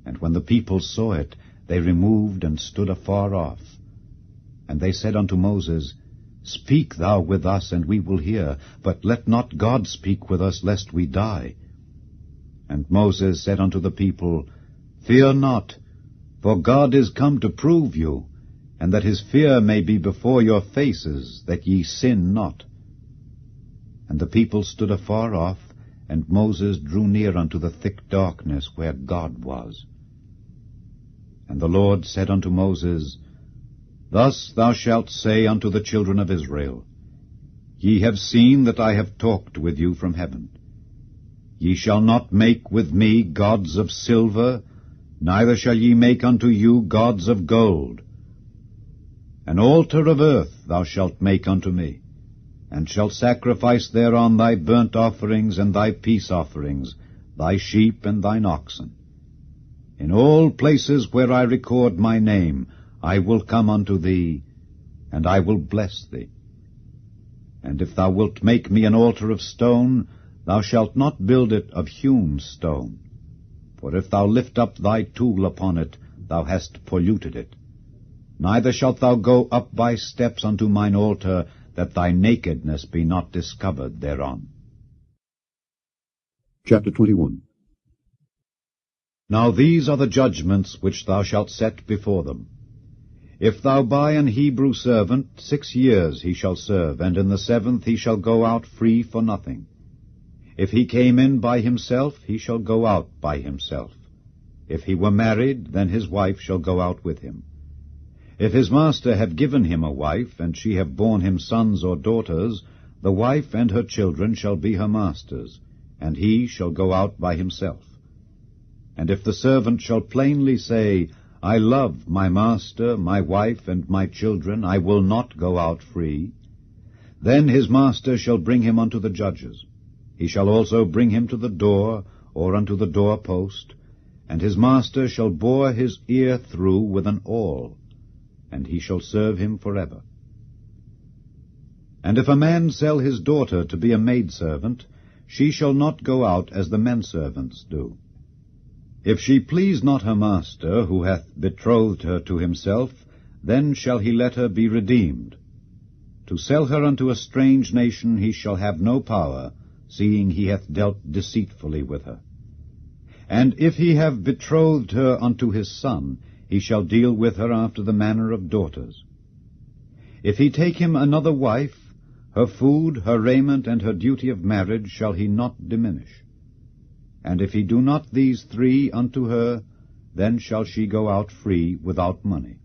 And when the people saw it, they removed and stood afar off. And they said unto Moses, Speak thou with us, and we will hear, but let not God speak with us, lest we die. And Moses said unto the people, Fear not, for God is come to prove you, and that his fear may be before your faces, that ye sin not. And the people stood afar off, and Moses drew near unto the thick darkness where God was. And the Lord said unto Moses, Thus thou shalt say unto the children of Israel, Ye have seen that I have talked with you from heaven. Ye shall not make with me gods of silver, neither shall ye make unto you gods of gold. An altar of earth thou shalt make unto me, and shalt sacrifice thereon thy burnt offerings and thy peace offerings, thy sheep and thine oxen. In all places where I record my name, I will come unto thee, and I will bless thee. And if thou wilt make me an altar of stone, thou shalt not build it of hewn stone. For if thou lift up thy tool upon it, thou hast polluted it. Neither shalt thou go up by steps unto mine altar, that thy nakedness be not discovered thereon. Chapter 21. Now these are the judgments which thou shalt set before them. If thou buy an Hebrew servant, 6 years he shall serve, and in the 7th he shall go out free for nothing. If he came in by himself, he shall go out by himself. If he were married, then his wife shall go out with him. If his master have given him a wife, and she have borne him sons or daughters, the wife and her children shall be her master's, and he shall go out by himself. And if the servant shall plainly say, I love my master, my wife, and my children, I will not go out free, then his master shall bring him unto the judges. He shall also bring him to the door, or unto the doorpost, and his master shall bore his ear through with an awl, and he shall serve him forever. And if a man sell his daughter to be a maidservant, she shall not go out as the menservants do. If she please not her master, who hath betrothed her to himself, then shall he let her be redeemed. To sell her unto a strange nation he shall have no power, seeing he hath dealt deceitfully with her. And if he have betrothed her unto his son, he shall deal with her after the manner of daughters. If he take him another wife, her food, her raiment, and her duty of marriage shall he not diminish. And if he do not these 3 unto her, then shall she go out free without money.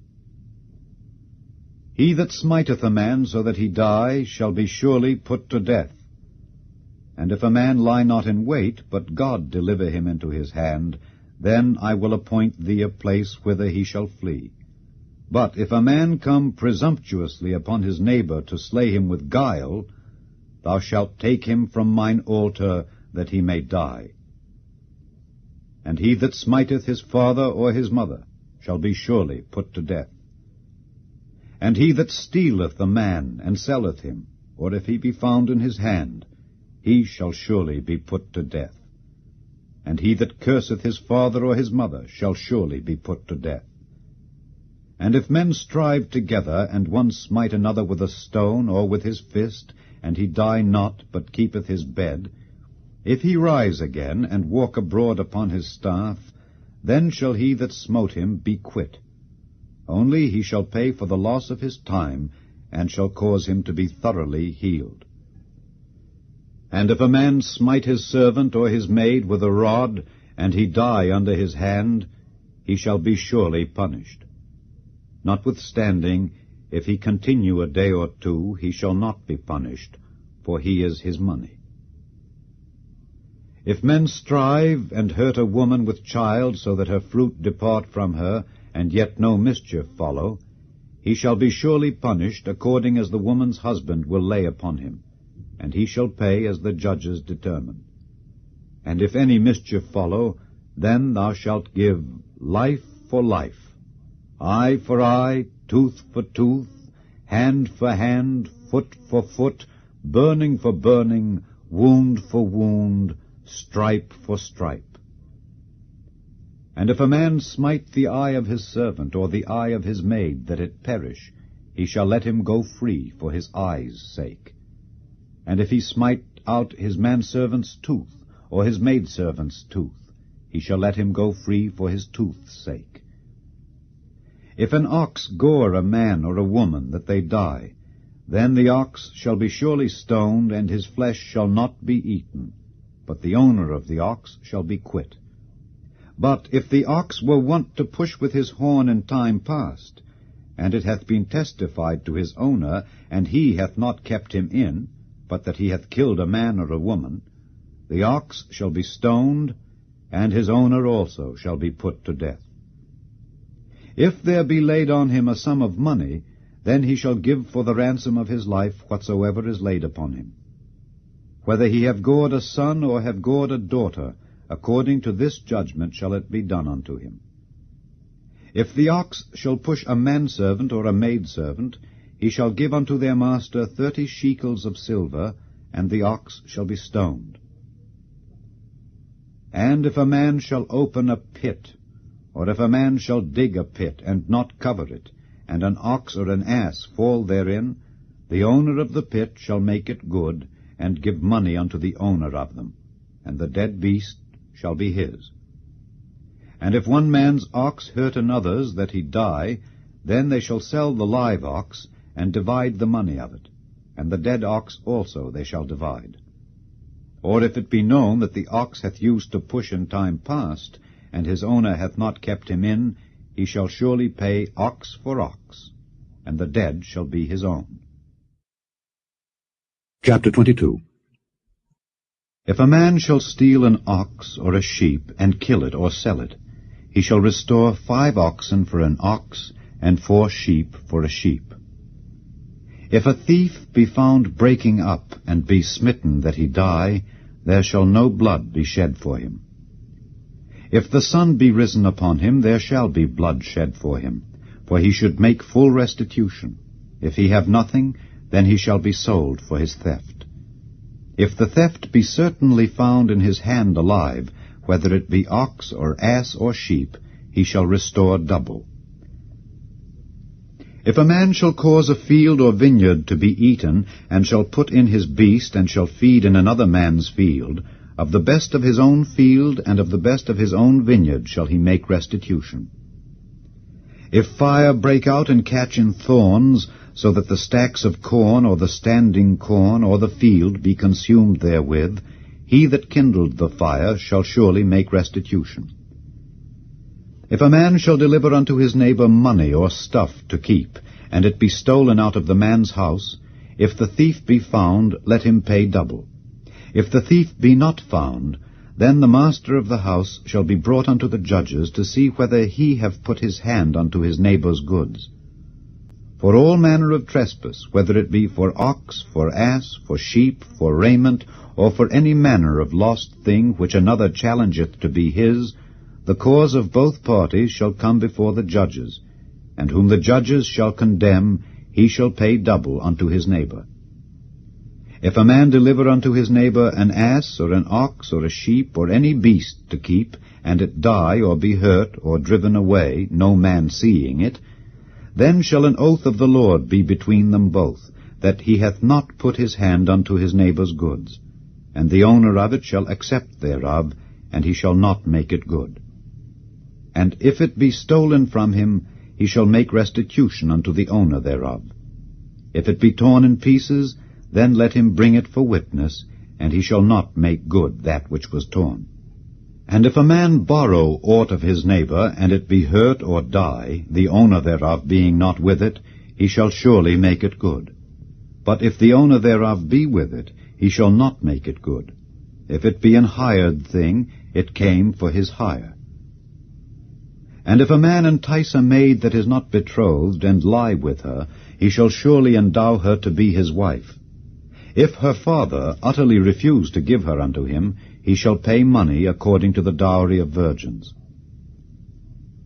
He that smiteth a man so that he die shall be surely put to death. And if a man lie not in wait, but God deliver him into his hand, then I will appoint thee a place whither he shall flee. But if a man come presumptuously upon his neighbor to slay him with guile, thou shalt take him from mine altar, that he may die. And he that smiteth his father or his mother shall be surely put to death. And he that stealeth a man and selleth him, or if he be found in his hand, he shall surely be put to death. And he that curseth his father or his mother shall surely be put to death. And if men strive together, and one smite another with a stone or with his fist, and he die not, but keepeth his bed, if he rise again, and walk abroad upon his staff, then shall he that smote him be quit. Only he shall pay for the loss of his time, and shall cause him to be thoroughly healed. And if a man smite his servant or his maid with a rod, and he die under his hand, he shall be surely punished. Notwithstanding, if he continue a day or 2, he shall not be punished, for he is his money. If men strive and hurt a woman with child, so that her fruit depart from her, and yet no mischief follow, he shall be surely punished according as the woman's husband will lay upon him, and he shall pay as the judges determine. And if any mischief follow, then thou shalt give life for life, eye for eye, tooth for tooth, hand for hand, foot for foot, burning for burning, wound for wound, stripe for stripe. And if a man smite the eye of his servant, or the eye of his maid, that it perish, he shall let him go free for his eye's sake. And if he smite out his manservant's tooth, or his maidservant's tooth, he shall let him go free for his tooth's sake. If an ox gore a man or a woman, that they die, then the ox shall be surely stoned, and his flesh shall not be eaten. but the owner of the ox shall be quit. But if the ox were wont to push with his horn in time past, and it hath been testified to his owner, and he hath not kept him in, but that he hath killed a man or a woman, the ox shall be stoned, and his owner also shall be put to death. If there be laid on him a sum of money, then he shall give for the ransom of his life whatsoever is laid upon him. Whether he have gored a son or have gored a daughter, according to this judgment shall it be done unto him. If the ox shall push a manservant or a maidservant, he shall give unto their master 30 shekels of silver, and the ox shall be stoned. And if a man shall open a pit, or if a man shall dig a pit, and not cover it, and an ox or an ass fall therein, the owner of the pit shall make it good, and give money unto the owner of them, and the dead beast shall be his. And if one man's ox hurt another's that he die, then they shall sell the live ox, and divide the money of it, and the dead ox also they shall divide. Or if it be known that the ox hath used to push in time past, and his owner hath not kept him in, he shall surely pay ox for ox, and the dead shall be his own. Chapter 22. If a man shall steal an ox or a sheep, and kill it or sell it, he shall restore 5 oxen for an ox, and 4 sheep for a sheep. If a thief be found breaking up, and be smitten that he die, there shall no blood be shed for him. If the sun be risen upon him, there shall be blood shed for him, for he should make full restitution. If he have nothing, then he shall be sold for his theft. If the theft be certainly found in his hand alive, whether it be ox or ass or sheep, he shall restore double. If a man shall cause a field or vineyard to be eaten, and shall put in his beast, and shall feed in another man's field, of the best of his own field and of the best of his own vineyard shall he make restitution. If fire break out and catch in thorns, so that the stacks of corn or the standing corn or the field be consumed therewith, he that kindled the fire shall surely make restitution. If a man shall deliver unto his neighbor money or stuff to keep, and it be stolen out of the man's house, if the thief be found, let him pay double. If the thief be not found, then the master of the house shall be brought unto the judges to see whether he have put his hand unto his neighbor's goods. For all manner of trespass, whether it be for ox, for ass, for sheep, for raiment, or for any manner of lost thing which another challengeth to be his, the cause of both parties shall come before the judges, and whom the judges shall condemn, he shall pay double unto his neighbor. If a man deliver unto his neighbor an ass, or an ox, or a sheep, or any beast to keep, and it die, or be hurt, or driven away, no man seeing it, then shall an oath of the Lord be between them both, that he hath not put his hand unto his neighbor's goods, and the owner of it shall accept thereof, and he shall not make it good. And if it be stolen from him, he shall make restitution unto the owner thereof. If it be torn in pieces, then let him bring it for witness, and he shall not make good that which was torn. And if a man borrow aught of his neighbor, and it be hurt or die, the owner thereof being not with it, he shall surely make it good. But if the owner thereof be with it, he shall not make it good. If it be an hired thing, it came for his hire. And if a man entice a maid that is not betrothed, and lie with her, he shall surely endow her to be his wife. If her father utterly refuse to give her unto him, he shall pay money according to the dowry of virgins.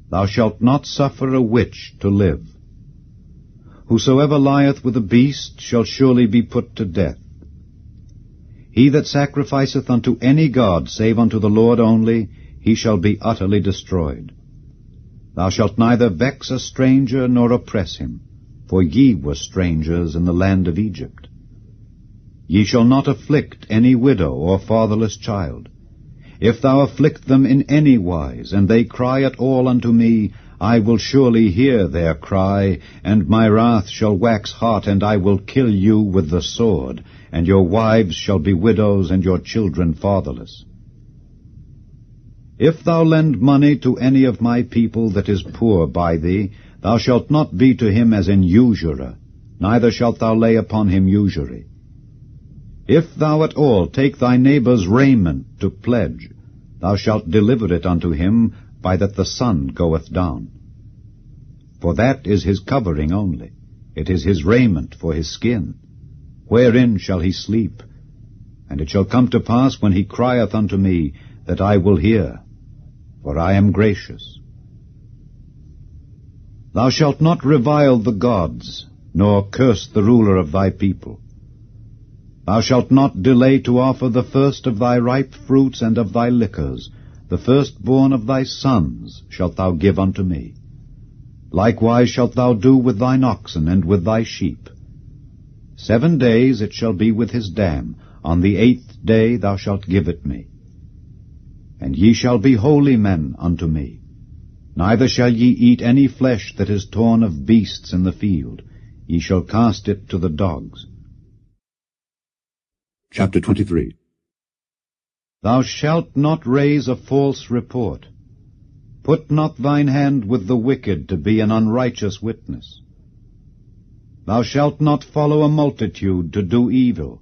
Thou shalt not suffer a witch to live. Whosoever lieth with a beast shall surely be put to death. He that sacrificeth unto any god save unto the Lord only, he shall be utterly destroyed. Thou shalt neither vex a stranger nor oppress him, for ye were strangers in the land of Egypt. Ye shall not afflict any widow or fatherless child. If thou afflict them in any wise, and they cry at all unto me, I will surely hear their cry, and my wrath shall wax hot, and I will kill you with the sword, and your wives shall be widows, and your children fatherless. If thou lend money to any of my people that is poor by thee, thou shalt not be to him as an usurer, neither shalt thou lay upon him usury. If thou at all take thy neighbour's raiment to pledge, thou shalt deliver it unto him by that the sun goeth down. For that is his covering only, it is his raiment for his skin. Wherein shall he sleep? And it shall come to pass, when he crieth unto me, that I will hear, for I am gracious. Thou shalt not revile the gods, nor curse the ruler of thy people. Thou shalt not delay to offer the first of thy ripe fruits and of thy liquors. The firstborn of thy sons shalt thou give unto me. Likewise shalt thou do with thine oxen and with thy sheep. 7 days it shall be with his dam. On the 8th day thou shalt give it me. And ye shall be holy men unto me. Neither shall ye eat any flesh that is torn of beasts in the field. Ye shall cast it to the dogs. Chapter 23. Thou shalt not raise a false report. Put not thine hand with the wicked to be an unrighteous witness. Thou shalt not follow a multitude to do evil,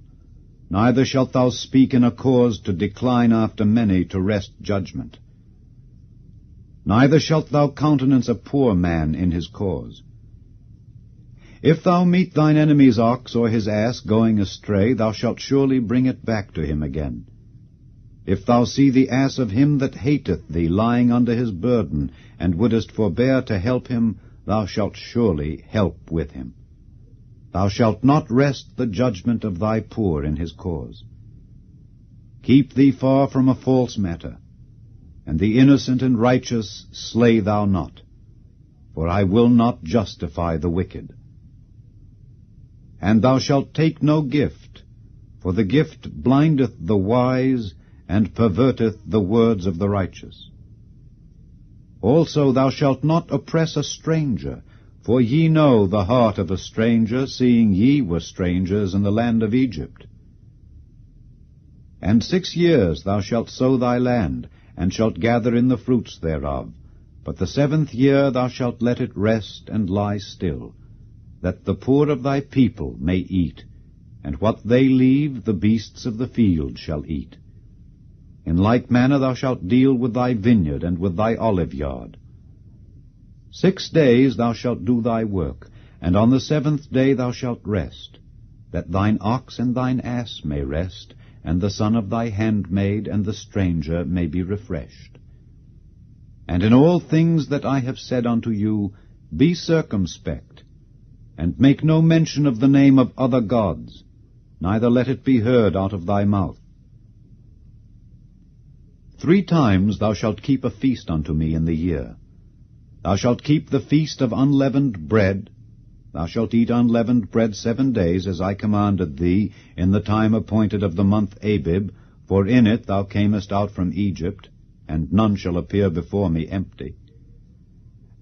neither shalt thou speak in a cause to decline after many to wrest judgment. Neither shalt thou countenance a poor man in his cause. If thou meet thine enemy's ox or his ass going astray, thou shalt surely bring it back to him again. If thou see the ass of him that hateth thee lying under his burden, and wouldest forbear to help him, thou shalt surely help with him. Thou shalt not wrest the judgment of thy poor in his cause. Keep thee far from a false matter, and the innocent and righteous slay thou not, for I will not justify the wicked. And thou shalt take no gift, for the gift blindeth the wise, and perverteth the words of the righteous. Also thou shalt not oppress a stranger, for ye know the heart of a stranger, seeing ye were strangers in the land of Egypt. And 6 years thou shalt sow thy land, and shalt gather in the fruits thereof. But the 7th year thou shalt let it rest and lie still, that the poor of thy people may eat, and what they leave the beasts of the field shall eat. In like manner thou shalt deal with thy vineyard and with thy olive yard. 6 days thou shalt do thy work, and on the 7th day thou shalt rest, that thine ox and thine ass may rest, and the son of thy handmaid and the stranger may be refreshed. And in all things that I have said unto you, be circumspect, and make no mention of the name of other gods, neither let it be heard out of thy mouth. 3 times thou shalt keep a feast unto me in the year. Thou shalt keep the feast of unleavened bread. Thou shalt eat unleavened bread 7 days, as I commanded thee, in the time appointed of the month Abib, for in it thou camest out from Egypt, and none shall appear before me empty.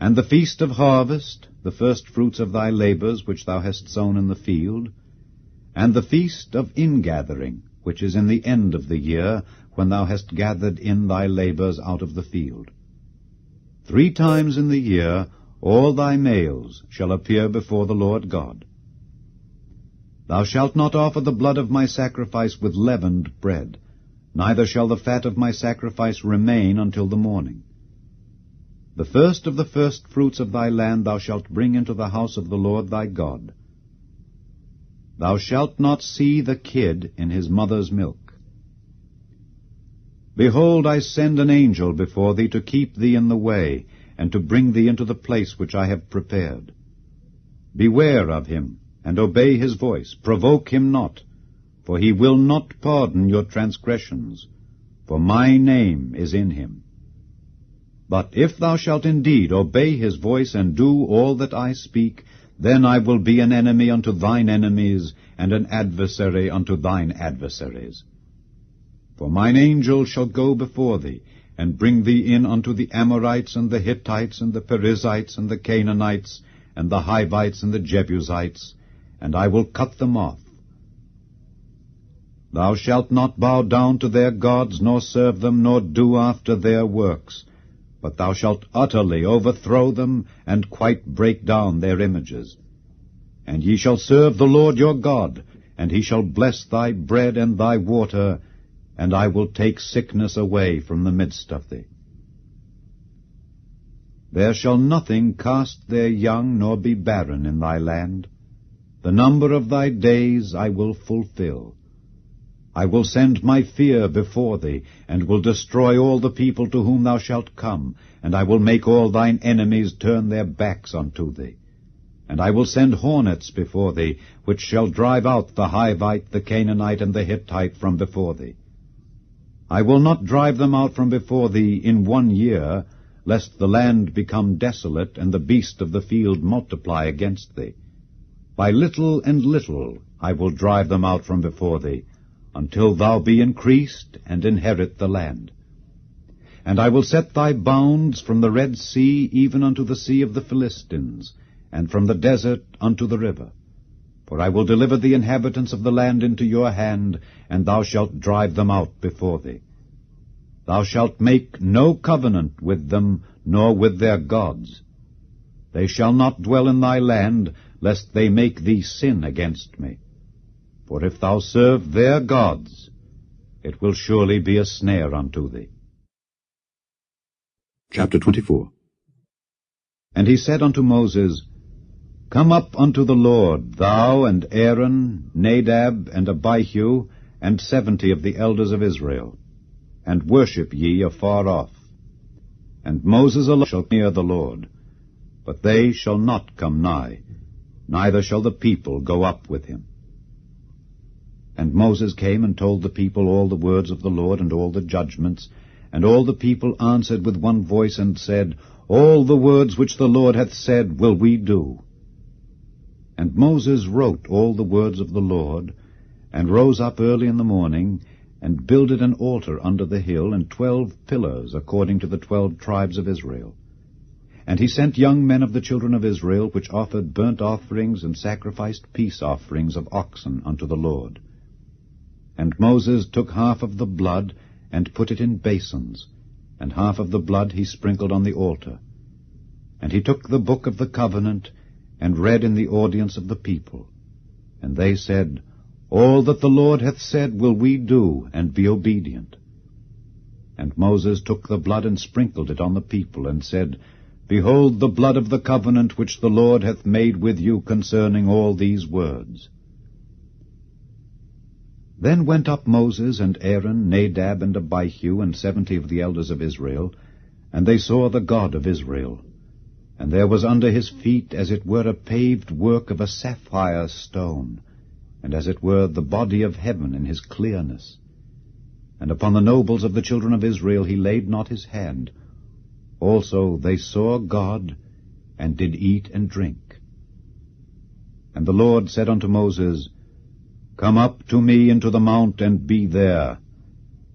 And the feast of harvest, the first fruits of thy labors which thou hast sown in the field, and the feast of ingathering, which is in the end of the year, when thou hast gathered in thy labors out of the field. 3 times in the year all thy males shall appear before the Lord God. Thou shalt not offer the blood of my sacrifice with leavened bread, neither shall the fat of my sacrifice remain until the morning. The first of the first fruits of thy land thou shalt bring into the house of the Lord thy God. Thou shalt not see the kid in his mother's milk. Behold, I send an angel before thee to keep thee in the way, and to bring thee into the place which I have prepared. Beware of him, and obey his voice. Provoke him not, for he will not pardon your transgressions, for my name is in him. But if thou shalt indeed obey his voice, and do all that I speak, then I will be an enemy unto thine enemies, and an adversary unto thine adversaries. For mine angel shall go before thee, and bring thee in unto the Amorites, and the Hittites, and the Perizzites, and the Canaanites, and the Hivites, and the Jebusites, and I will cut them off. Thou shalt not bow down to their gods, nor serve them, nor do after their works, but thou shalt utterly overthrow them, and quite break down their images. And ye shall serve the Lord your God, and he shall bless thy bread and thy water, and I will take sickness away from the midst of thee. There shall nothing cast their young, nor be barren in thy land. The number of thy days I will fulfill. I will send my fear before thee, and will destroy all the people to whom thou shalt come, and I will make all thine enemies turn their backs unto thee. And I will send hornets before thee, which shall drive out the Hivite, the Canaanite, and the Hittite from before thee. I will not drive them out from before thee in 1 year, lest the land become desolate, and the beast of the field multiply against thee. By little and little I will drive them out from before thee, until thou be increased, and inherit the land. And I will set thy bounds from the Red Sea even unto the sea of the Philistines, and from the desert unto the river. For I will deliver the inhabitants of the land into your hand, and thou shalt drive them out before thee. Thou shalt make no covenant with them, nor with their gods. They shall not dwell in thy land, lest they make thee sin against me. For if thou serve their gods, it will surely be a snare unto thee. Chapter 24. And he said unto Moses, Come up unto the Lord, thou and Aaron, Nadab and Abihu, and 70 of the elders of Israel, and worship ye afar off. And Moses alone shall near the Lord, but they shall not come nigh, neither shall the people go up with him. And Moses came and told the people all the words of the Lord, and all the judgments. And all the people answered with one voice, and said, All the words which the Lord hath said will we do. And Moses wrote all the words of the Lord, and rose up early in the morning, and builded an altar under the hill, and 12 pillars, according to the 12 tribes of Israel. And he sent young men of the children of Israel, which offered burnt offerings, and sacrificed peace offerings of oxen unto the Lord. And Moses took half of the blood, and put it in basins, and half of the blood he sprinkled on the altar. And he took the book of the covenant, and read in the audience of the people. And they said, All that the Lord hath said will we do, and be obedient. And Moses took the blood, and sprinkled it on the people, and said, Behold the blood of the covenant which the Lord hath made with you concerning all these words. Then went up Moses and Aaron, Nadab and Abihu, and 70 of the elders of Israel, and they saw the God of Israel. And there was under his feet as it were a paved work of a sapphire stone, and as it were the body of heaven in his clearness. And upon the nobles of the children of Israel he laid not his hand. Also they saw God, and did eat and drink. And the Lord said unto Moses, Come up to me into the mount, and be there.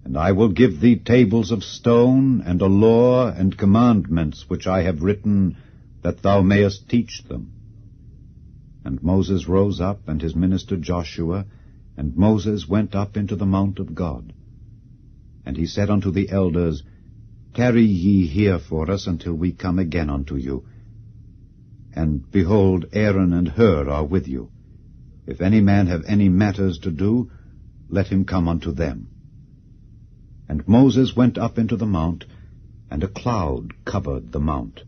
And I will give thee tables of stone, and a law and commandments which I have written, that thou mayest teach them. And Moses rose up, and his minister Joshua, and Moses went up into the mount of God. And he said unto the elders, Tarry ye here for us until we come again unto you. And behold, Aaron and Hur are with you. If any man have any matters to do, let him come unto them. And Moses went up into the mount, and a cloud covered the mount.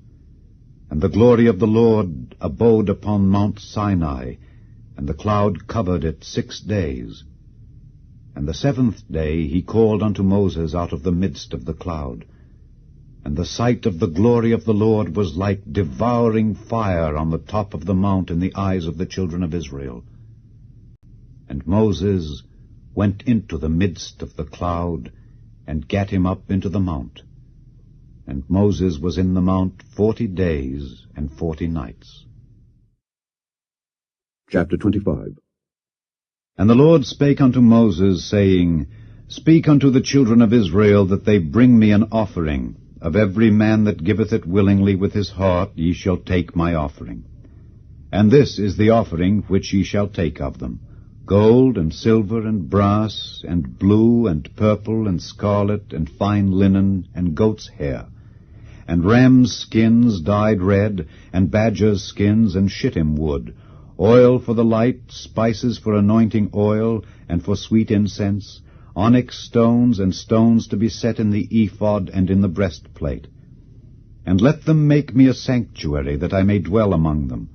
And the glory of the Lord abode upon Mount Sinai, and the cloud covered it 6 days. And the 7th day he called unto Moses out of the midst of the cloud. And the sight of the glory of the Lord was like devouring fire on the top of the mount in the eyes of the children of Israel. And Moses went into the midst of the cloud, and gat him up into the mount. And Moses was in the mount 40 days and 40 nights. Chapter 25. And the Lord spake unto Moses, saying, Speak unto the children of Israel that they bring me an offering. Of every man that giveth it willingly with his heart ye shall take my offering. And this is the offering which ye shall take of them: gold, and silver, and brass, and blue, and purple, and scarlet, and fine linen, and goat's hair, and rams' skins dyed red, and badgers' skins, and shittim wood, oil for the light, spices for anointing oil, and for sweet incense, onyx stones, and stones to be set in the ephod and in the breastplate. And let them make me a sanctuary, that I may dwell among them.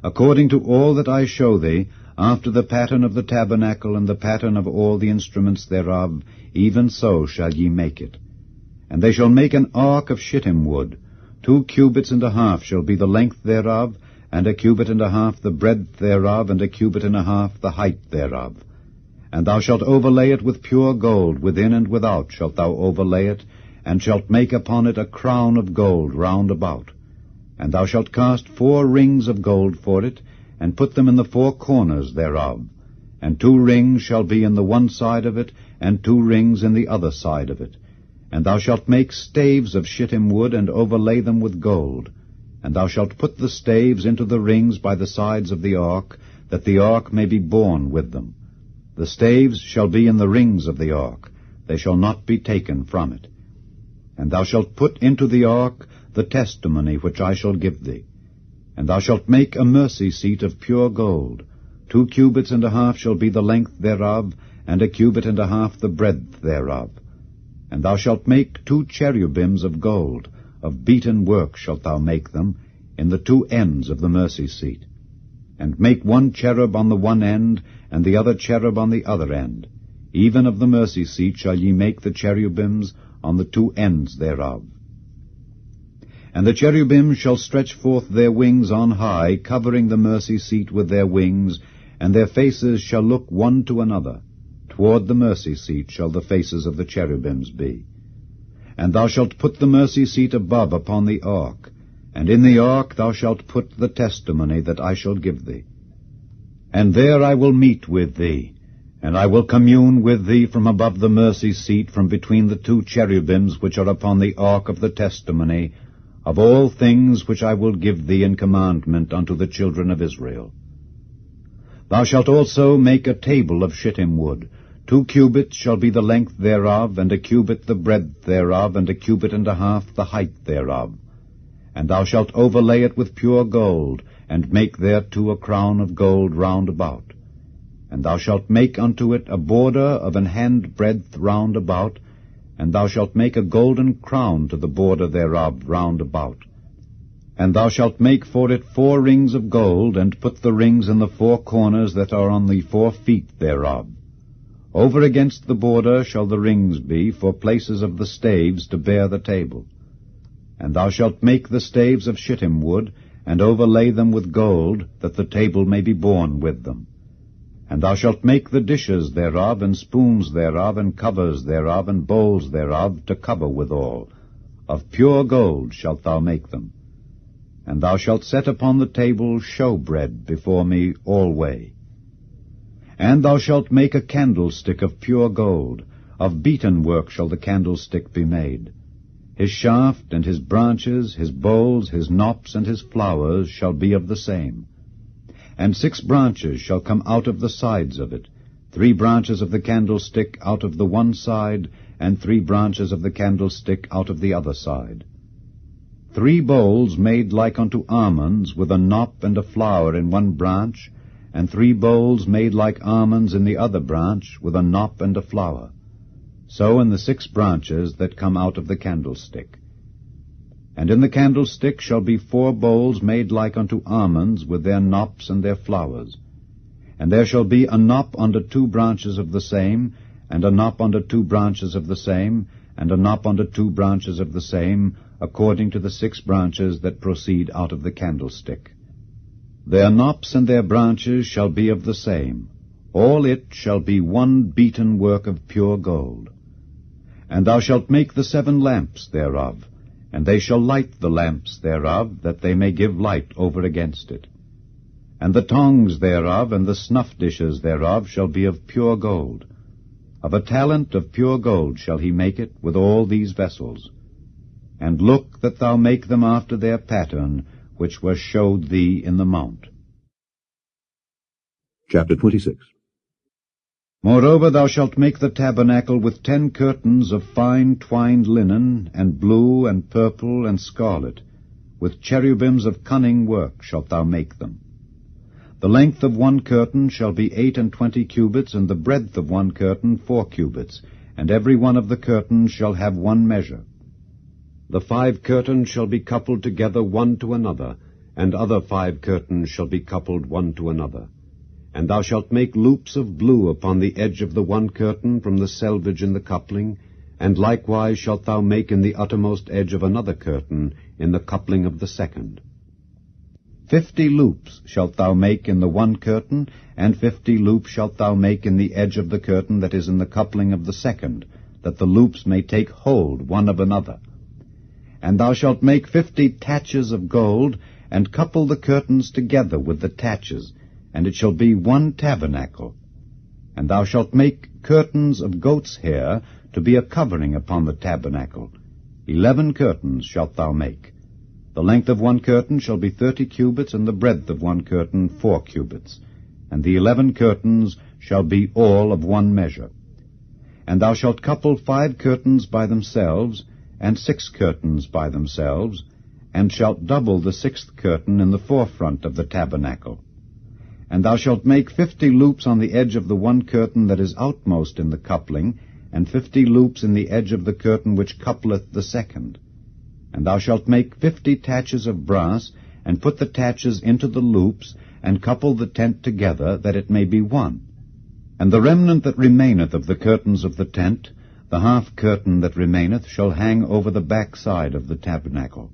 According to all that I show thee, after the pattern of the tabernacle and the pattern of all the instruments thereof, even so shall ye make it. And they shall make an ark of shittim wood. 2 cubits and a half shall be the length thereof, and 1 cubit and a half the breadth thereof, and 1 cubit and a half the height thereof. And thou shalt overlay it with pure gold, within and without shalt thou overlay it, and shalt make upon it a crown of gold round about. And thou shalt cast 4 rings of gold for it, and put them in the 4 corners thereof. And 2 rings shall be in the one side of it, and 2 rings in the other side of it. And thou shalt make staves of shittim wood, and overlay them with gold. And thou shalt put the staves into the rings by the sides of the ark, that the ark may be borne with them. The staves shall be in the rings of the ark, they shall not be taken from it. And thou shalt put into the ark the testimony which I shall give thee. And thou shalt make a mercy seat of pure gold. 2 cubits and a half shall be the length thereof, and 1 cubit and a half the breadth thereof. And thou shalt make 2 cherubims of gold, of beaten work shalt thou make them, in the 2 ends of the mercy seat. And make 1 cherub on the one end, and the other cherub on the other end. Even of the mercy seat shall ye make the cherubims on the 2 ends thereof. And the cherubim shall stretch forth their wings on high, covering the mercy seat with their wings, and their faces shall look one to another. Toward the mercy seat shall the faces of the cherubims be. And thou shalt put the mercy seat above upon the ark, and in the ark thou shalt put the testimony that I shall give thee. And there I will meet with thee, and I will commune with thee from above the mercy seat, from between the 2 cherubims which are upon the ark of the testimony, of all things which I will give thee in commandment unto the children of Israel. Thou shalt also make a table of shittim wood. 2 cubits shall be the length thereof, and 1 cubit the breadth thereof, and 1 cubit and a half the height thereof. And thou shalt overlay it with pure gold, and make thereto a crown of gold round about. And thou shalt make unto it a border of an hand breadth round about, and thou shalt make a golden crown to the border thereof round about. And thou shalt make for it 4 rings of gold, and put the rings in the 4 corners that are on the 4 feet thereof. Over against the border shall the rings be for places of the staves to bear the table. And thou shalt make the staves of shittim wood, and overlay them with gold, that the table may be borne with them. And thou shalt make the dishes thereof, and spoons thereof, and covers thereof, and bowls thereof, to cover withal. Of pure gold shalt thou make them. And thou shalt set upon the table showbread before me alway. And thou shalt make a candlestick of pure gold. Of beaten work shall the candlestick be made. His shaft and his branches, his bowls, his knops, and his flowers shall be of the same. And 6 branches shall come out of the sides of it, 3 branches of the candlestick out of the one side, and 3 branches of the candlestick out of the other side. 3 bowls made like unto almonds, with a knop and a flower in one branch, and 3 bowls made like almonds in the other branch, with a knop and a flower. So in the 6 branches that come out of the candlestick. And in the candlestick shall be 4 bowls made like unto almonds, with their knops and their flowers. And there shall be a knop under 2 branches of the same, and a knop under 2 branches of the same, and a knop under 2 branches of the same, according to the 6 branches that proceed out of the candlestick. Their knops and their branches shall be of the same. All it shall be one beaten work of pure gold. And thou shalt make the 7 lamps thereof, and they shall light the lamps thereof, that they may give light over against it. And the tongs thereof and the snuff dishes thereof shall be of pure gold. Of a talent of pure gold shall he make it with all these vessels. And look that thou make them after their pattern, which was showed thee in the mount. Chapter 26. Moreover, thou shalt make the tabernacle with 10 curtains of fine twined linen, and blue, and purple, and scarlet. With cherubims of cunning work shalt thou make them. The length of one curtain shall be 28 cubits, and the breadth of one curtain 4 cubits, and every one of the curtains shall have one measure. The 5 curtains shall be coupled together one to another, and other 5 curtains shall be coupled one to another. And thou shalt make loops of blue upon the edge of the one curtain from the selvage in the coupling, and likewise shalt thou make in the uttermost edge of another curtain in the coupling of the second. 50 loops shalt thou make in the one curtain, and 50 loops shalt thou make in the edge of the curtain that is in the coupling of the second, that the loops may take hold one of another. And thou shalt make 50 taches of gold, and couple the curtains together with the taches, and it shall be one tabernacle. And thou shalt make curtains of goat's hair to be a covering upon the tabernacle. 11 curtains shalt thou make. The length of one curtain shall be 30 cubits, and the breadth of one curtain 4 cubits. And the 11 curtains shall be all of one measure. And thou shalt couple 5 curtains by themselves, and 6 curtains by themselves, and shalt double the 6th curtain in the forefront of the tabernacle. And thou shalt make 50 loops on the edge of the one curtain that is outmost in the coupling, and 50 loops in the edge of the curtain which coupleth the second. And thou shalt make 50 taches of brass, and put the taches into the loops, and couple the tent together, that it may be one. And the remnant that remaineth of the curtains of the tent, the half curtain that remaineth, shall hang over the back side of the tabernacle.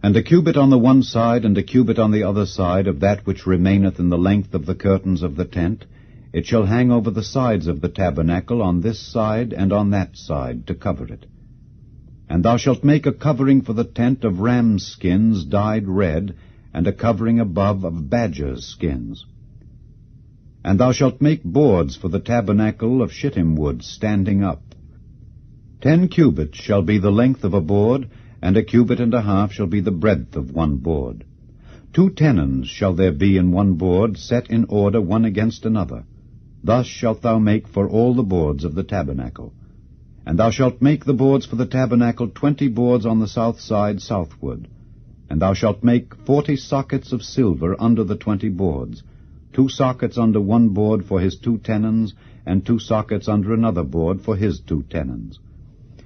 And a cubit on the one side, and a cubit on the other side of that which remaineth in the length of the curtains of the tent, it shall hang over the sides of the tabernacle on this side and on that side, to cover it. And thou shalt make a covering for the tent of rams' skins dyed red, and a covering above of badgers' skins. And thou shalt make boards for the tabernacle of shittim wood standing up. 10 cubits shall be the length of a board, and a cubit and a half shall be the breadth of one board. 2 tenons shall there be in one board, set in order one against another. Thus shalt thou make for all the boards of the tabernacle. And thou shalt make the boards for the tabernacle 20 boards on the south side southward. And thou shalt make 40 sockets of silver under the 20 boards, 2 sockets under one board for his 2 tenons, and 2 sockets under another board for his 2 tenons.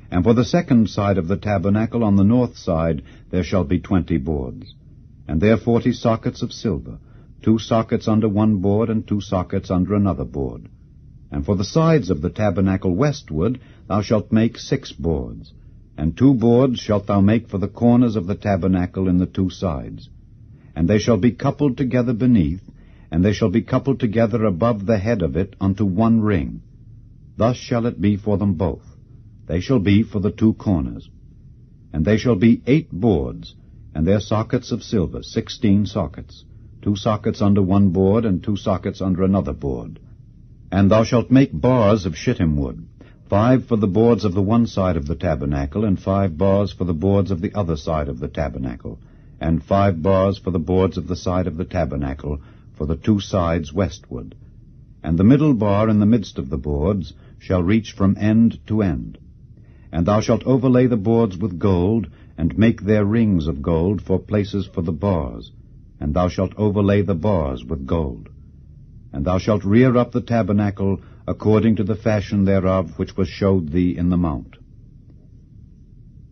And for the second side of the tabernacle on the north side there shall be 20 boards. And there 40 sockets of silver, 2 sockets under one board, and 2 sockets under another board. And for the sides of the tabernacle westward thou shalt make 6 boards. And 2 boards shalt thou make for the corners of the tabernacle in the 2 sides. And they shall be coupled together beneath, and they shall be coupled together above the head of it unto one ring. Thus shall it be for them both. They shall be for the 2 corners. And they shall be 8 boards, and their sockets of silver, 16 sockets, 2 sockets under one board, and 2 sockets under another board. And thou shalt make bars of shittim wood, 5 for the boards of the one side of the tabernacle, and 5 bars for the boards of the other side of the tabernacle, and 5 bars for the boards of the side of the tabernacle, for the 2 sides westward. And the middle bar in the midst of the boards shall reach from end to end. And thou shalt overlay the boards with gold, and make their rings of gold for places for the bars, and thou shalt overlay the bars with gold. And thou shalt rear up the tabernacle according to the fashion thereof which was showed thee in the mount.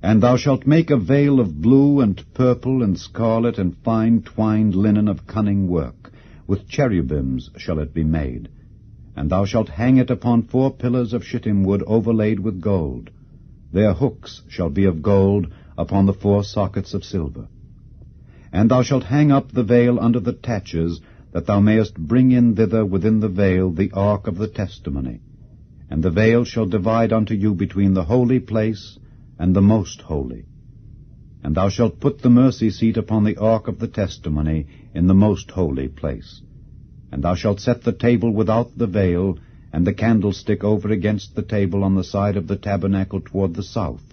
And thou shalt make a veil of blue and purple and scarlet and fine twined linen of cunning work, with cherubims shall it be made. And thou shalt hang it upon 4 pillars of shittim wood overlaid with gold. Their hooks shall be of gold upon the 4 sockets of silver. And thou shalt hang up the veil under the taches, that thou mayest bring in thither within the veil the ark of the testimony. And the veil shall divide unto you between the holy place and the most holy. And thou shalt put the mercy seat upon the ark of the testimony in the most holy place. And thou shalt set the table without the veil, and the candlestick over against the table on the side of the tabernacle toward the south,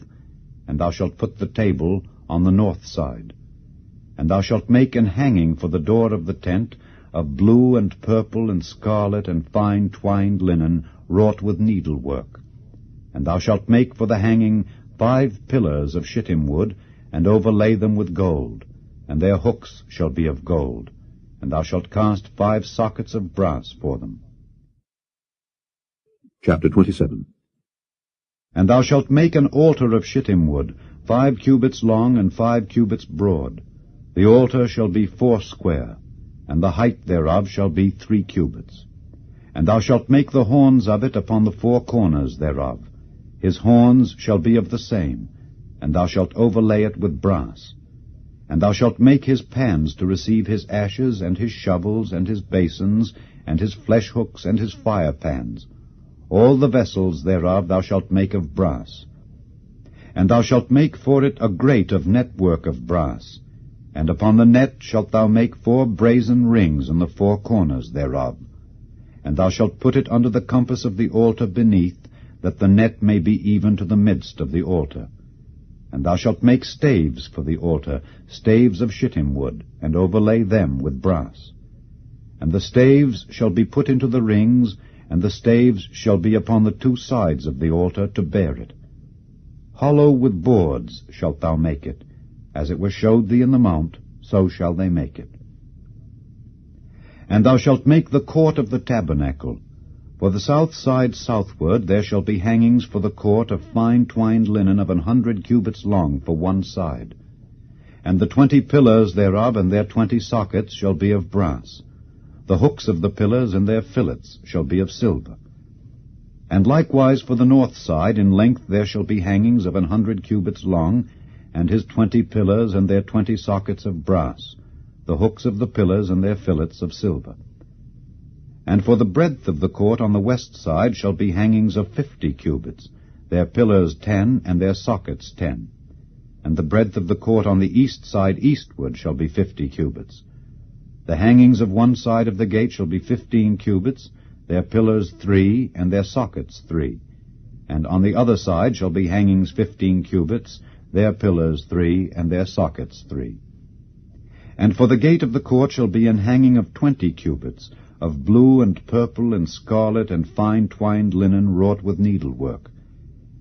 and thou shalt put the table on the north side. And thou shalt make an hanging for the door of the tent of blue and purple and scarlet and fine twined linen wrought with needlework. And thou shalt make for the hanging 5 pillars of shittim wood, and overlay them with gold, and their hooks shall be of gold. And thou shalt cast 5 sockets of brass for them. Chapter 27. And thou shalt make an altar of shittim wood, 5 cubits long and 5 cubits broad. The altar shall be foursquare, and the height thereof shall be 3 cubits. And thou shalt make the horns of it upon the 4 corners thereof. His horns shall be of the same, and thou shalt overlay it with brass. And thou shalt make his pans to receive his ashes, and his shovels, and his basins, and his flesh hooks, and his fire pans. All the vessels thereof thou shalt make of brass. And thou shalt make for it a grate of network of brass, and upon the net shalt thou make 4 brazen rings in the 4 corners thereof. And thou shalt put it under the compass of the altar beneath, that the net may be even to the midst of the altar. And thou shalt make staves for the altar, staves of shittim wood, and overlay them with brass. And the staves shall be put into the rings, and the staves shall be upon the 2 sides of the altar to bear it. Hollow with boards shalt thou make it, as it was showed thee in the mount, so shall they make it. And thou shalt make the court of the tabernacle. For the south side southward there shall be hangings for the court of fine twined linen of 100 cubits long for one side. And the 20 pillars thereof and their 20 sockets shall be of brass. The hooks of the pillars and their fillets shall be of silver. And likewise for the north side in length there shall be hangings of 100 cubits long, and his 20 pillars and their 20 sockets of brass, the hooks of the pillars and their fillets of silver. And for the breadth of the court on the west side shall be hangings of 50 cubits, their pillars 10 and their sockets 10. And the breadth of the court on the east side eastward shall be 50 cubits. The hangings of one side of the gate shall be 15 cubits, their pillars 3 and their sockets 3. And on the other side shall be hangings 15 cubits, their pillars 3 and their sockets 3. And for the gate of the court shall be an hanging of 20 cubits, of blue and purple and scarlet and fine twined linen wrought with needlework.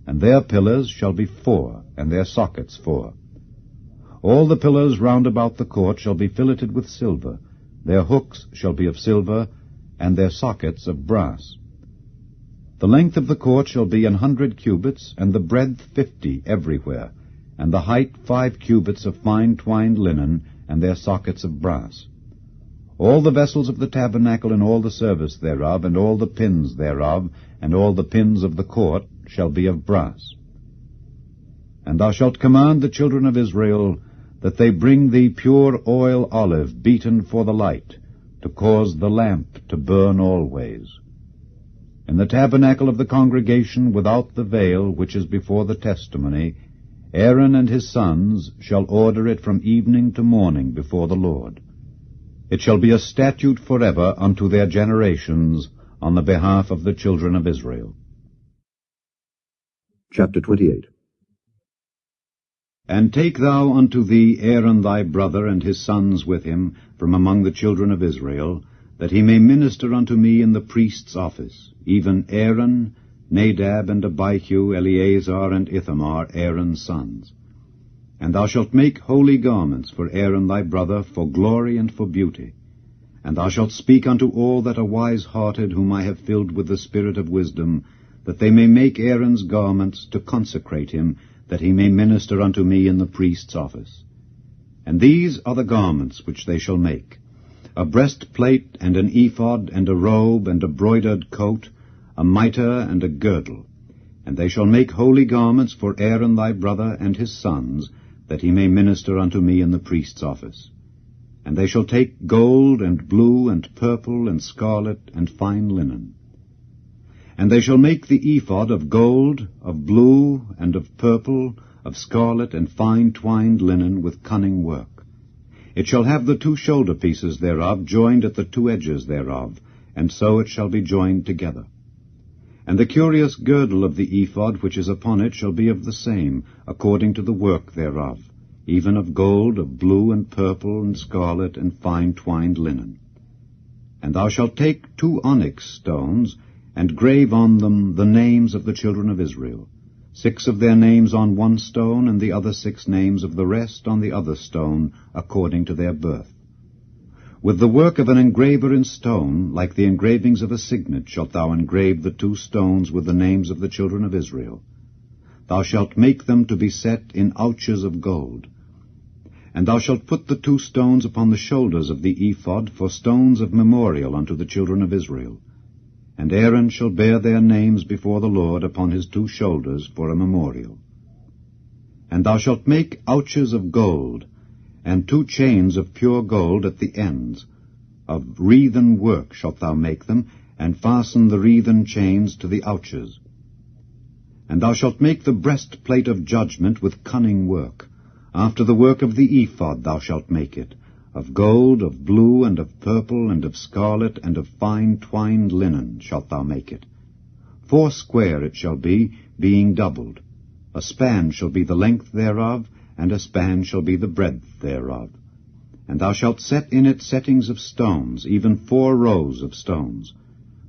And their pillars shall be 4, and their sockets 4. All the pillars round about the court shall be filleted with silver, their hooks shall be of silver, and their sockets of brass. The length of the court shall be 100 cubits, and the breadth 50 everywhere, and the height 5 cubits of fine twined linen, and their sockets of brass. All the vessels of the tabernacle and all the service thereof, and all the pins thereof, and all the pins of the court shall be of brass. And thou shalt command the children of Israel that they bring thee pure oil olive beaten for the light, to cause the lamp to burn always. In the tabernacle of the congregation without the veil, which is before the testimony, Aaron and his sons shall order it from evening to morning before the Lord. It shall be a statute forever unto their generations on the behalf of the children of Israel. Chapter 28. And take thou unto thee Aaron thy brother and his sons with him from among the children of Israel, that he may minister unto me in the priest's office, even Aaron, Nadab and Abihu, Eleazar and Ithamar, Aaron's sons. And thou shalt make holy garments for Aaron thy brother, for glory and for beauty. And thou shalt speak unto all that are wise-hearted, whom I have filled with the spirit of wisdom, that they may make Aaron's garments to consecrate him, that he may minister unto me in the priest's office. And these are the garments which they shall make: a breastplate, and an ephod, and a robe, and a broidered coat, a mitre, and a girdle. And they shall make holy garments for Aaron thy brother and his sons, that he may minister unto me in the priest's office. And they shall take gold, and blue, and purple, and scarlet, and fine linen. And they shall make the ephod of gold, of blue, and of purple, of scarlet, and fine twined linen with cunning work. It shall have the 2 shoulder pieces thereof joined at the 2 edges thereof, and so it shall be joined together. And the curious girdle of the ephod which is upon it shall be of the same, according to the work thereof, even of gold, of blue, and purple, and scarlet, and fine twined linen. And thou shalt take 2 onyx stones, and grave on them the names of the children of Israel, 6 of their names on one stone, and the other 6 names of the rest on the other stone, according to their birth. With the work of an engraver in stone, like the engravings of a signet, shalt thou engrave the 2 stones with the names of the children of Israel. Thou shalt make them to be set in ouches of gold. And thou shalt put the 2 stones upon the shoulders of the ephod for stones of memorial unto the children of Israel. And Aaron shall bear their names before the Lord upon his 2 shoulders for a memorial. And thou shalt make ouches of gold, and 2 chains of pure gold at the ends. Of wreathen work shalt thou make them, and fasten the wreathen chains to the ouches. And thou shalt make the breastplate of judgment with cunning work. After the work of the ephod thou shalt make it, of gold, of blue, and of purple, and of scarlet, and of fine twined linen shalt thou make it. 4 square it shall be, being doubled. A span shall be the length thereof, and a span shall be the breadth thereof. And thou shalt set in it settings of stones, even 4 rows of stones.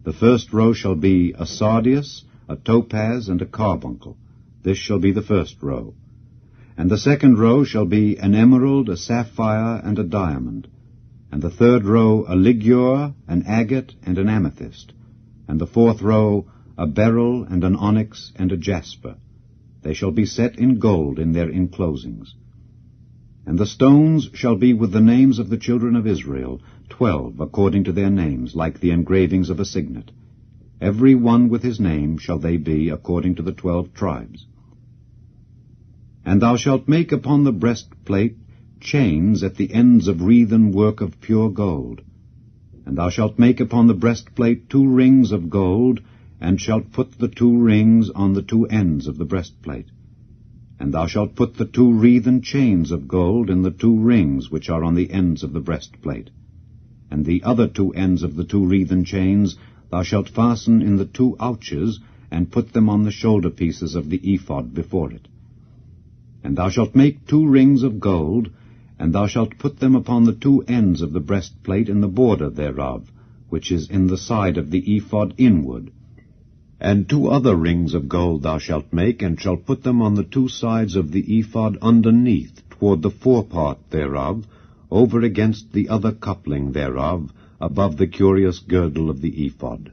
The first row shall be a sardius, a topaz, and a carbuncle. This shall be the first row. And the second row shall be an emerald, a sapphire, and a diamond. And the third row a ligure, an agate, and an amethyst. And the 4th row a beryl, and an onyx, and a jasper. They shall be set in gold in their enclosings. And the stones shall be with the names of the children of Israel, 12 according to their names, like the engravings of a signet. Every one with his name shall they be, according to the 12 tribes. And thou shalt make upon the breastplate chains at the ends of wreathen work of pure gold. And thou shalt make upon the breastplate 2 rings of gold, and shalt put the 2 rings on the 2 ends of the breastplate. And thou shalt put the 2 wreathen chains of gold in the 2 rings which are on the ends of the breastplate. And the other 2 ends of the 2 wreathen chains thou shalt fasten in the 2 ouches, and put them on the shoulder pieces of the ephod before it. And thou shalt make 2 rings of gold, and thou shalt put them upon the 2 ends of the breastplate in the border thereof, which is in the side of the ephod inward. And 2 other rings of gold thou shalt make, and shalt put them on the 2 sides of the ephod underneath, toward the forepart thereof, over against the other coupling thereof, above the curious girdle of the ephod.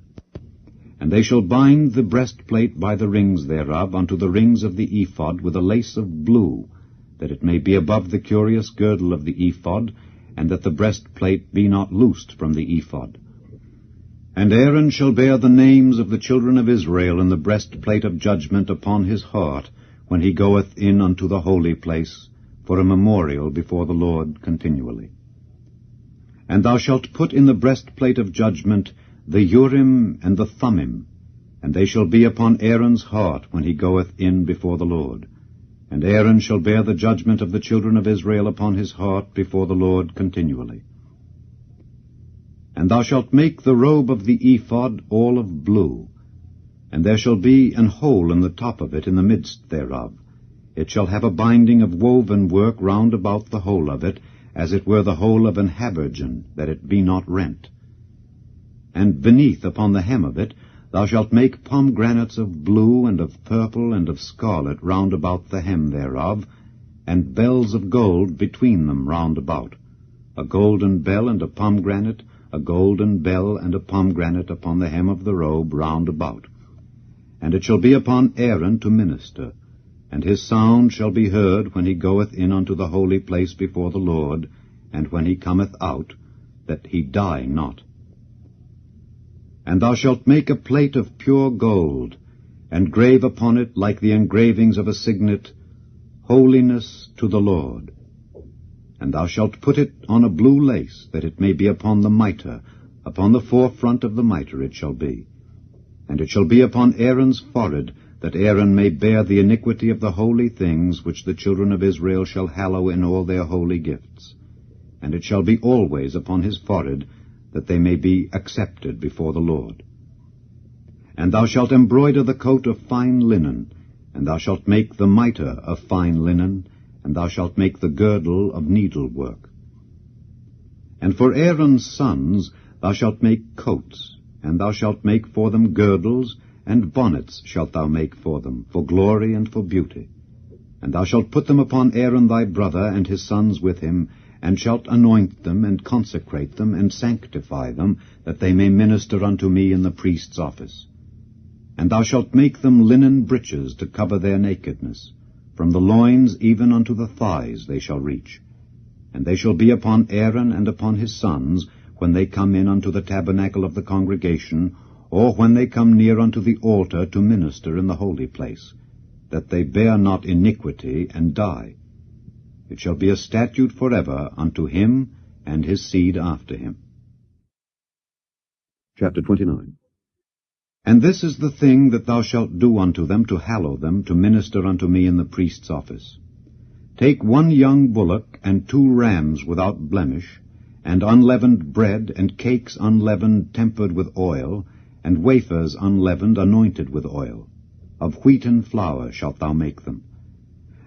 And they shall bind the breastplate by the rings thereof unto the rings of the ephod with a lace of blue, that it may be above the curious girdle of the ephod, and that the breastplate be not loosed from the ephod. And Aaron shall bear the names of the children of Israel in the breastplate of judgment upon his heart, when he goeth in unto the holy place, for a memorial before the Lord continually. And thou shalt put in the breastplate of judgment the Urim and the Thummim, and they shall be upon Aaron's heart when he goeth in before the Lord. And Aaron shall bear the judgment of the children of Israel upon his heart before the Lord continually. And thou shalt make the robe of the ephod all of blue, and there shall be an hole in the top of it in the midst thereof. It shall have a binding of woven work round about the whole of it, as it were the hole of an habergeon, that it be not rent. And beneath upon the hem of it thou shalt make pomegranates of blue, and of purple, and of scarlet round about the hem thereof, and bells of gold between them round about, a golden bell and a pomegranate, a golden bell and a pomegranate upon the hem of the robe round about. And it shall be upon Aaron to minister, and his sound shall be heard when he goeth in unto the holy place before the Lord, and when he cometh out, that he die not. And thou shalt make a plate of pure gold, and grave upon it, like the engravings of a signet, Holiness to the Lord. And thou shalt put it on a blue lace, that it may be upon the mitre, upon the forefront of the mitre it shall be. And it shall be upon Aaron's forehead, that Aaron may bear the iniquity of the holy things which the children of Israel shall hallow in all their holy gifts. And it shall be always upon his forehead, that they may be accepted before the Lord. And thou shalt embroider the coat of fine linen, and thou shalt make the mitre of fine linen, and thou shalt make the girdle of needlework. And for Aaron's sons thou shalt make coats, and thou shalt make for them girdles, and bonnets shalt thou make for them, for glory and for beauty. And thou shalt put them upon Aaron thy brother and his sons with him, and shalt anoint them, and consecrate them, and sanctify them, that they may minister unto me in the priest's office. And thou shalt make them linen breeches to cover their nakedness. From the loins even unto the thighs they shall reach. And they shall be upon Aaron and upon his sons, when they come in unto the tabernacle of the congregation, or when they come near unto the altar to minister in the holy place, that they bear not iniquity and die. It shall be a statute forever unto him and his seed after him. Chapter 29. And this is the thing that thou shalt do unto them to hallow them, to minister unto me in the priest's office. Take 1 young bullock, and 2 rams without blemish, and unleavened bread, and cakes unleavened tempered with oil, and wafers unleavened anointed with oil. Of wheaten flour shalt thou make them.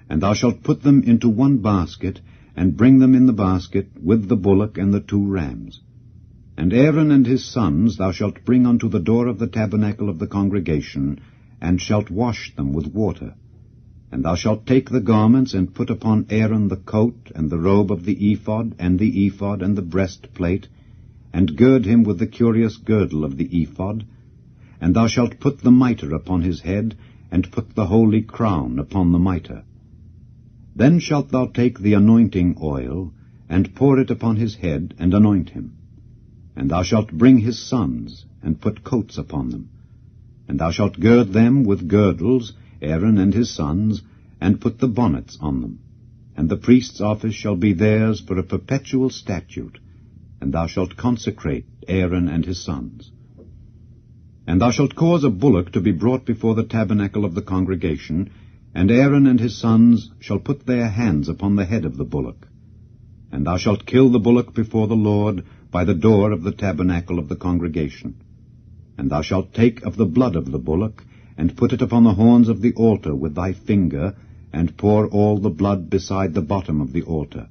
And thou shalt put them into 1 basket, and bring them in the basket with the bullock and the 2 rams. And Aaron and his sons thou shalt bring unto the door of the tabernacle of the congregation, and shalt wash them with water. And thou shalt take the garments, and put upon Aaron the coat, and the robe of the ephod, and the breastplate, and gird him with the curious girdle of the ephod. And thou shalt put the mitre upon his head, and put the holy crown upon the mitre. Then shalt thou take the anointing oil, and pour it upon his head, and anoint him. And thou shalt bring his sons, and put coats upon them. And thou shalt gird them with girdles, Aaron and his sons, and put the bonnets on them. And the priest's office shall be theirs for a perpetual statute, and thou shalt consecrate Aaron and his sons. And thou shalt cause a bullock to be brought before the tabernacle of the congregation, and Aaron and his sons shall put their hands upon the head of the bullock. And thou shalt kill the bullock before the Lord by the door of the tabernacle of the congregation. And thou shalt take of the blood of the bullock, and put it upon the horns of the altar with thy finger, and pour all the blood beside the bottom of the altar.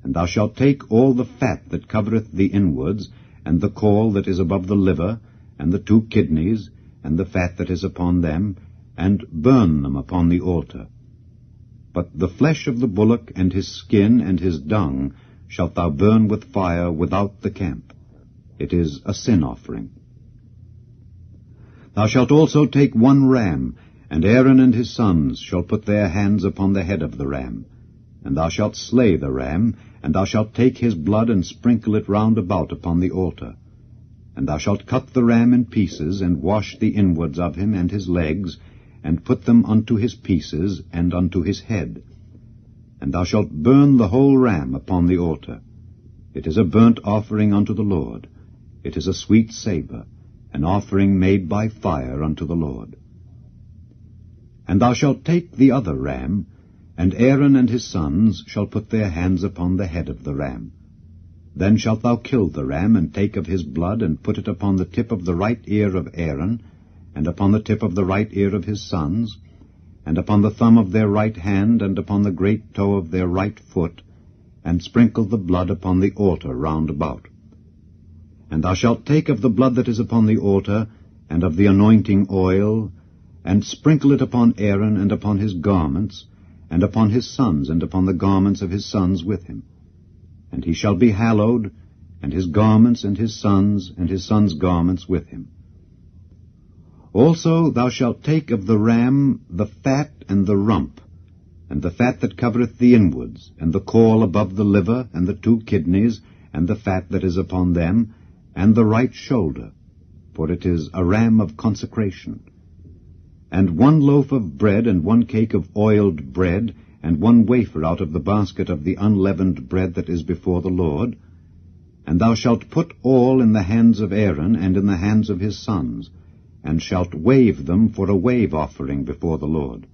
And thou shalt take all the fat that covereth the inwards, and the caul that is above the liver, and the 2 kidneys, and the fat that is upon them, and burn them upon the altar. But the flesh of the bullock, and his skin, and his dung, shalt thou burn with fire without the camp. It is a sin offering. Thou shalt also take 1 ram, and Aaron and his sons shall put their hands upon the head of the ram. And thou shalt slay the ram, and thou shalt take his blood, and sprinkle it round about upon the altar. And thou shalt cut the ram in pieces, and wash the inwards of him and his legs, and put them unto his pieces, and unto his head. And thou shalt burn the whole ram upon the altar. It is a burnt offering unto the Lord. It is a sweet savour, an offering made by fire unto the Lord. And thou shalt take the other ram, and Aaron and his sons shall put their hands upon the head of the ram. Then shalt thou kill the ram, and take of his blood, and put it upon the tip of the right ear of Aaron, and upon the tip of the right ear of his sons, and upon the thumb of their right hand, and upon the great toe of their right foot, and sprinkle the blood upon the altar round about. And thou shalt take of the blood that is upon the altar, and of the anointing oil, and sprinkle it upon Aaron, and upon his garments, and upon his sons, and upon the garments of his sons with him. And he shall be hallowed, and his garments, and his sons' garments with him. Also thou shalt take of the ram the fat and the rump, and the fat that covereth the inwards, and the caul above the liver, and the 2 kidneys, and the fat that is upon them, and the right shoulder, for it is a ram of consecration. And 1 loaf of bread, and 1 cake of oiled bread, and 1 wafer out of the basket of the unleavened bread that is before the Lord. And thou shalt put all in the hands of Aaron, and in the hands of his sons, and shalt wave them for a wave offering before the Lord.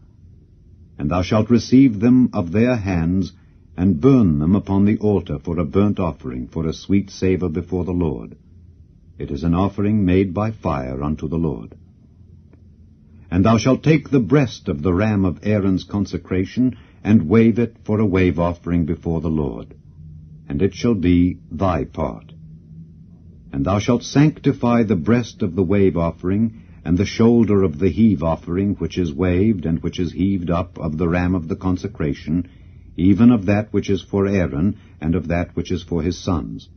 And thou shalt receive them of their hands, and burn them upon the altar for a burnt offering, for a sweet savour before the Lord. It is an offering made by fire unto the Lord. And thou shalt take the breast of the ram of Aaron's consecration, and wave it for a wave offering before the Lord. And it shall be thy part. And thou shalt sanctify the breast of the wave offering, and the shoulder of the heave offering, which is waved and which is heaved up of the ram of the consecration, even of that which is for Aaron, and of that which is for his sons.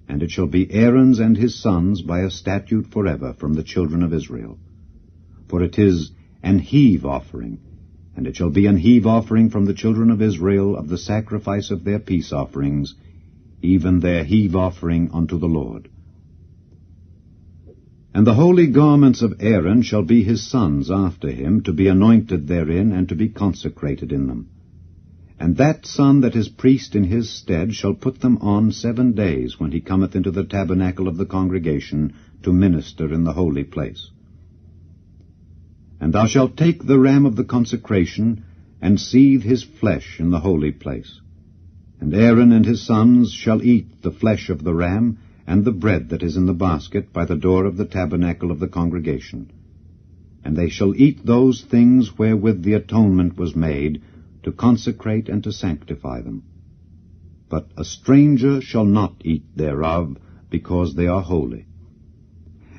And it shall be Aaron's and his sons by a statute forever from the children of Israel. For it is an heave offering, and it shall be an heave offering from the children of Israel of the sacrifice of their peace offerings, even their heave offering unto the Lord. And the holy garments of Aaron shall be his sons after him, to be anointed therein, and to be consecrated in them. And that son that is priest in his stead shall put them on 7 days, when he cometh into the tabernacle of the congregation, to minister in the holy place. And thou shalt take the ram of the consecration, and seethe his flesh in the holy place. And Aaron and his sons shall eat the flesh of the ram, and the bread that is in the basket by the door of the tabernacle of the congregation. And they shall eat those things wherewith the atonement was made, to consecrate and to sanctify them. But a stranger shall not eat thereof, because they are holy.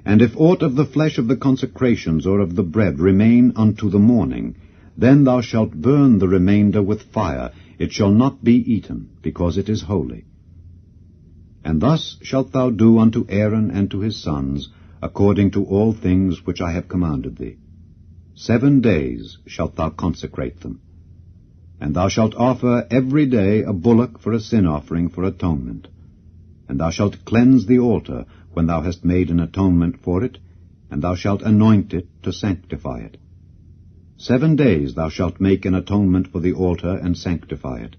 And if aught of the flesh of the consecrations or of the bread remain unto the morning, then thou shalt burn the remainder with fire. It shall not be eaten, because it is holy. And thus shalt thou do unto Aaron and to his sons, according to all things which I have commanded thee. 7 days shalt thou consecrate them. And thou shalt offer every day a bullock for a sin offering for atonement. And thou shalt cleanse the altar when thou hast made an atonement for it, and thou shalt anoint it to sanctify it. 7 days thou shalt make an atonement for the altar and sanctify it,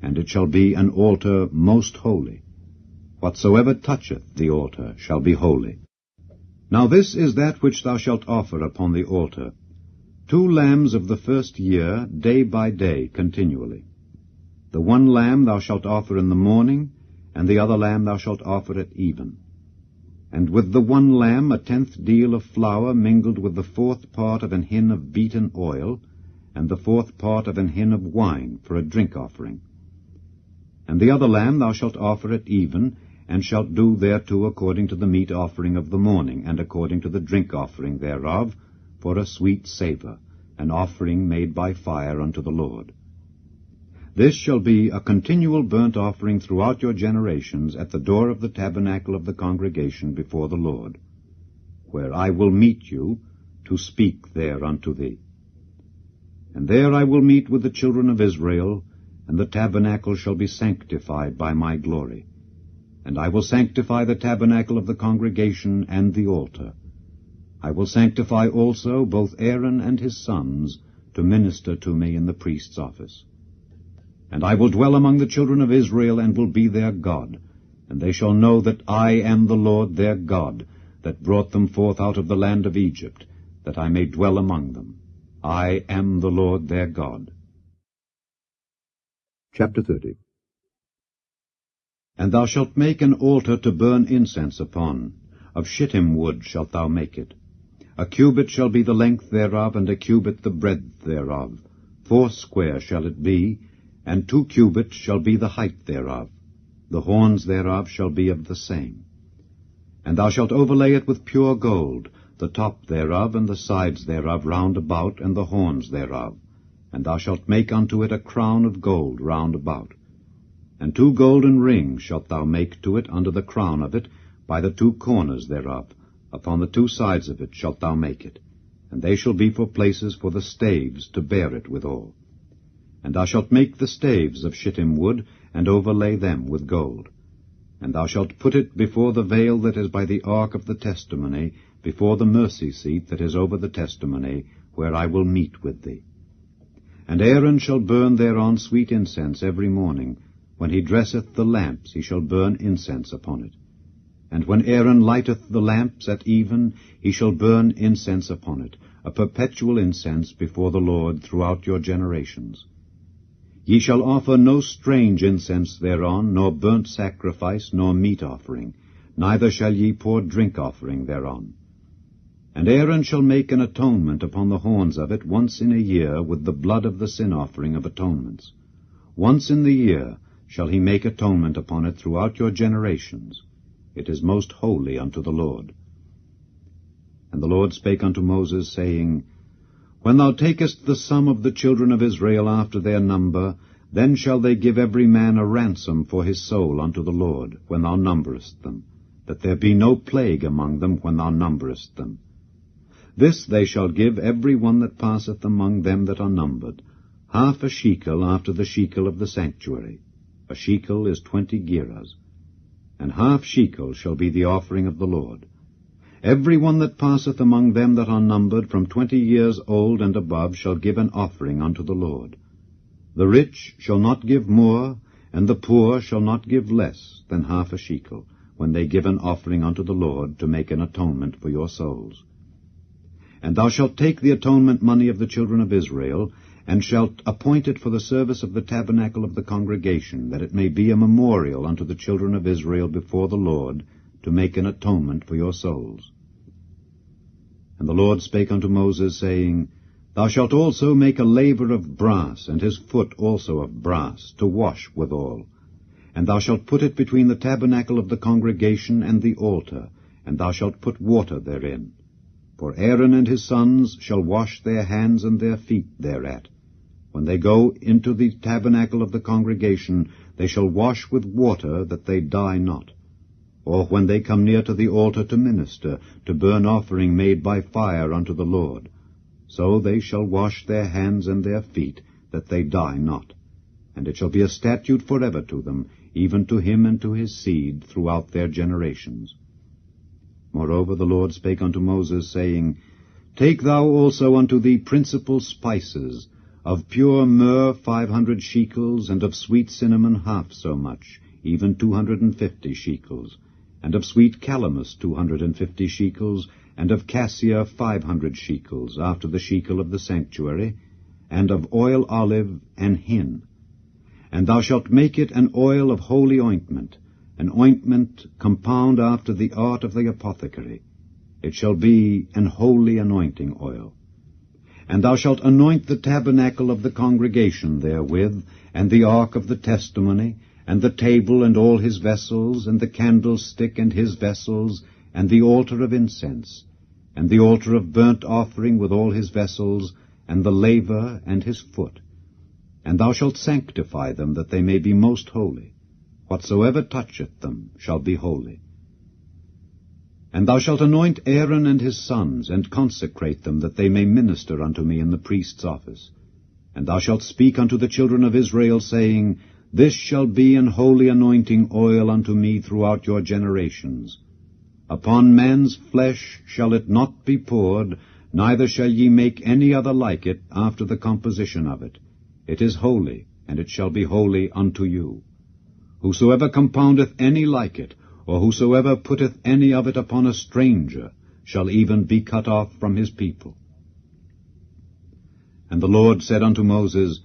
and it shall be an altar most holy. Whatsoever toucheth the altar shall be holy. Now this is that which thou shalt offer upon the altar: 2 lambs of the first year, day by day, continually. The one lamb thou shalt offer in the morning, and the other lamb thou shalt offer at even. And with the one lamb 1/10 deal of flour mingled with the 4th part of an hin of beaten oil, and the 4th part of an hin of wine for a drink offering. And the other lamb thou shalt offer at even, and shalt do thereto according to the meat offering of the morning, and according to the drink offering thereof, for a sweet savour, an offering made by fire unto the Lord. This shall be a continual burnt offering throughout your generations at the door of the tabernacle of the congregation before the Lord, where I will meet you to speak there unto thee. And there I will meet with the children of Israel, and the tabernacle shall be sanctified by my glory. And I will sanctify the tabernacle of the congregation and the altar. I will sanctify also both Aaron and his sons to minister to me in the priest's office. And I will dwell among the children of Israel, and will be their God. And they shall know that I am the Lord their God, that brought them forth out of the land of Egypt, that I may dwell among them. I am the Lord their God. Chapter 30. And thou shalt make an altar to burn incense upon. Of shittim wood shalt thou make it. 1 cubit shall be the length thereof, and 1 cubit the breadth thereof. foursquare shall it be, and 2 cubits shall be the height thereof. The horns thereof shall be of the same. And thou shalt overlay it with pure gold, the top thereof, and the sides thereof round about, and the horns thereof. And thou shalt make unto it a crown of gold round about. And 2 golden rings shalt thou make to it under the crown of it, by the 2 corners thereof. Upon the 2 sides of it shalt thou make it. And they shall be for places for the staves to bear it withal. And thou shalt make the staves of shittim wood, and overlay them with gold. And thou shalt put it before the veil that is by the ark of the testimony, before the mercy seat that is over the testimony, where I will meet with thee. And Aaron shall burn thereon sweet incense every morning. When he dresseth the lamps, he shall burn incense upon it. And when Aaron lighteth the lamps at even, he shall burn incense upon it, a perpetual incense before the Lord throughout your generations. Ye shall offer no strange incense thereon, nor burnt sacrifice, nor meat offering, neither shall ye pour drink offering thereon. And Aaron shall make an atonement upon the horns of it once in a year with the blood of the sin offering of atonements. Once in the year shall he make atonement upon it throughout your generations. It is most holy unto the Lord. And the Lord spake unto Moses, saying, When thou takest the sum of the children of Israel after their number, then shall they give every man a ransom for his soul unto the Lord, when thou numberest them, that there be no plague among them when thou numberest them. This they shall give every one that passeth among them that are numbered, half a shekel after the shekel of the sanctuary. A shekel is 20 gerahs. And half shekel shall be the offering of the Lord. Every one that passeth among them that are numbered from 20 years old and above shall give an offering unto the Lord. The rich shall not give more, and the poor shall not give less than half a shekel, when they give an offering unto the Lord to make an atonement for your souls. And thou shalt take the atonement money of the children of Israel, and shalt appoint it for the service of the tabernacle of the congregation, that it may be a memorial unto the children of Israel before the Lord, to make an atonement for your souls. And the Lord spake unto Moses, saying, Thou shalt also make a laver of brass, and his foot also of brass, to wash withal. And thou shalt put it between the tabernacle of the congregation and the altar, and thou shalt put water therein. For Aaron and his sons shall wash their hands and their feet thereat. When they go into the tabernacle of the congregation, they shall wash with water, that they die not. Or when they come near to the altar to minister, to burn offering made by fire unto the Lord, so they shall wash their hands and their feet, that they die not. And it shall be a statute forever to them, even to him and to his seed throughout their generations. Moreover the Lord spake unto Moses, saying, Take thou also unto thee principal spices, of pure myrrh 500 shekels, and of sweet cinnamon half so much, even 250 shekels, and of sweet calamus 250 shekels, and of cassia 500 shekels, after the shekel of the sanctuary, and of oil olive and hin. And thou shalt make it an oil of holy ointment, an ointment compound after the art of the apothecary. It shall be an holy anointing oil. And thou shalt anoint the tabernacle of the congregation therewith, and the ark of the testimony, and the table and all his vessels, and the candlestick and his vessels, and the altar of incense, and the altar of burnt offering with all his vessels, and the laver and his foot. And thou shalt sanctify them, that they may be most holy. Whatsoever toucheth them shall be holy. And thou shalt anoint Aaron and his sons, and consecrate them, that they may minister unto me in the priest's office. And thou shalt speak unto the children of Israel, saying, This shall be an holy anointing oil unto me throughout your generations. Upon man's flesh shall it not be poured, neither shall ye make any other like it after the composition of it. It is holy, and it shall be holy unto you. Whosoever compoundeth any like it, or whosoever putteth any of it upon a stranger, shall even be cut off from his people. And the Lord said unto Moses,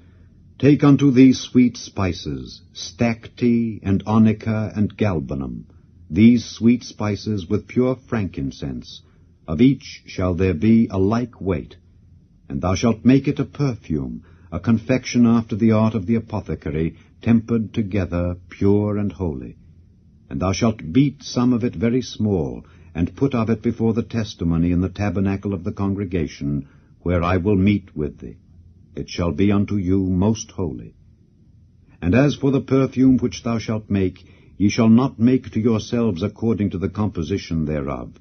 Take unto thee sweet spices, stacte, and onycha, and galbanum, these sweet spices with pure frankincense. Of each shall there be a like weight. And thou shalt make it a perfume, a confection after the art of the apothecary, tempered together, pure and holy. And thou shalt beat some of it very small, and put of it before the testimony in the tabernacle of the congregation, where I will meet with thee. It shall be unto you most holy. And as for the perfume which thou shalt make, ye shall not make to yourselves according to the composition thereof.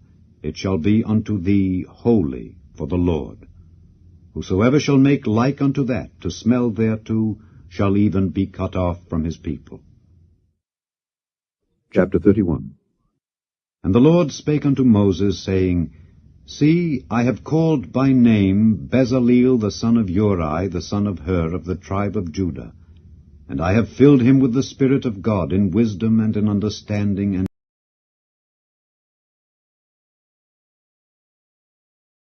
It shall be unto thee holy for the Lord. Whosoever shall make like unto that, to smell thereto, shall even be cut off from his people. Chapter 31. And the Lord spake unto Moses, saying, See, I have called by name Bezaleel the son of Uri, the son of Hur, of the tribe of Judah. And I have filled him with the Spirit of God, in wisdom and in understanding and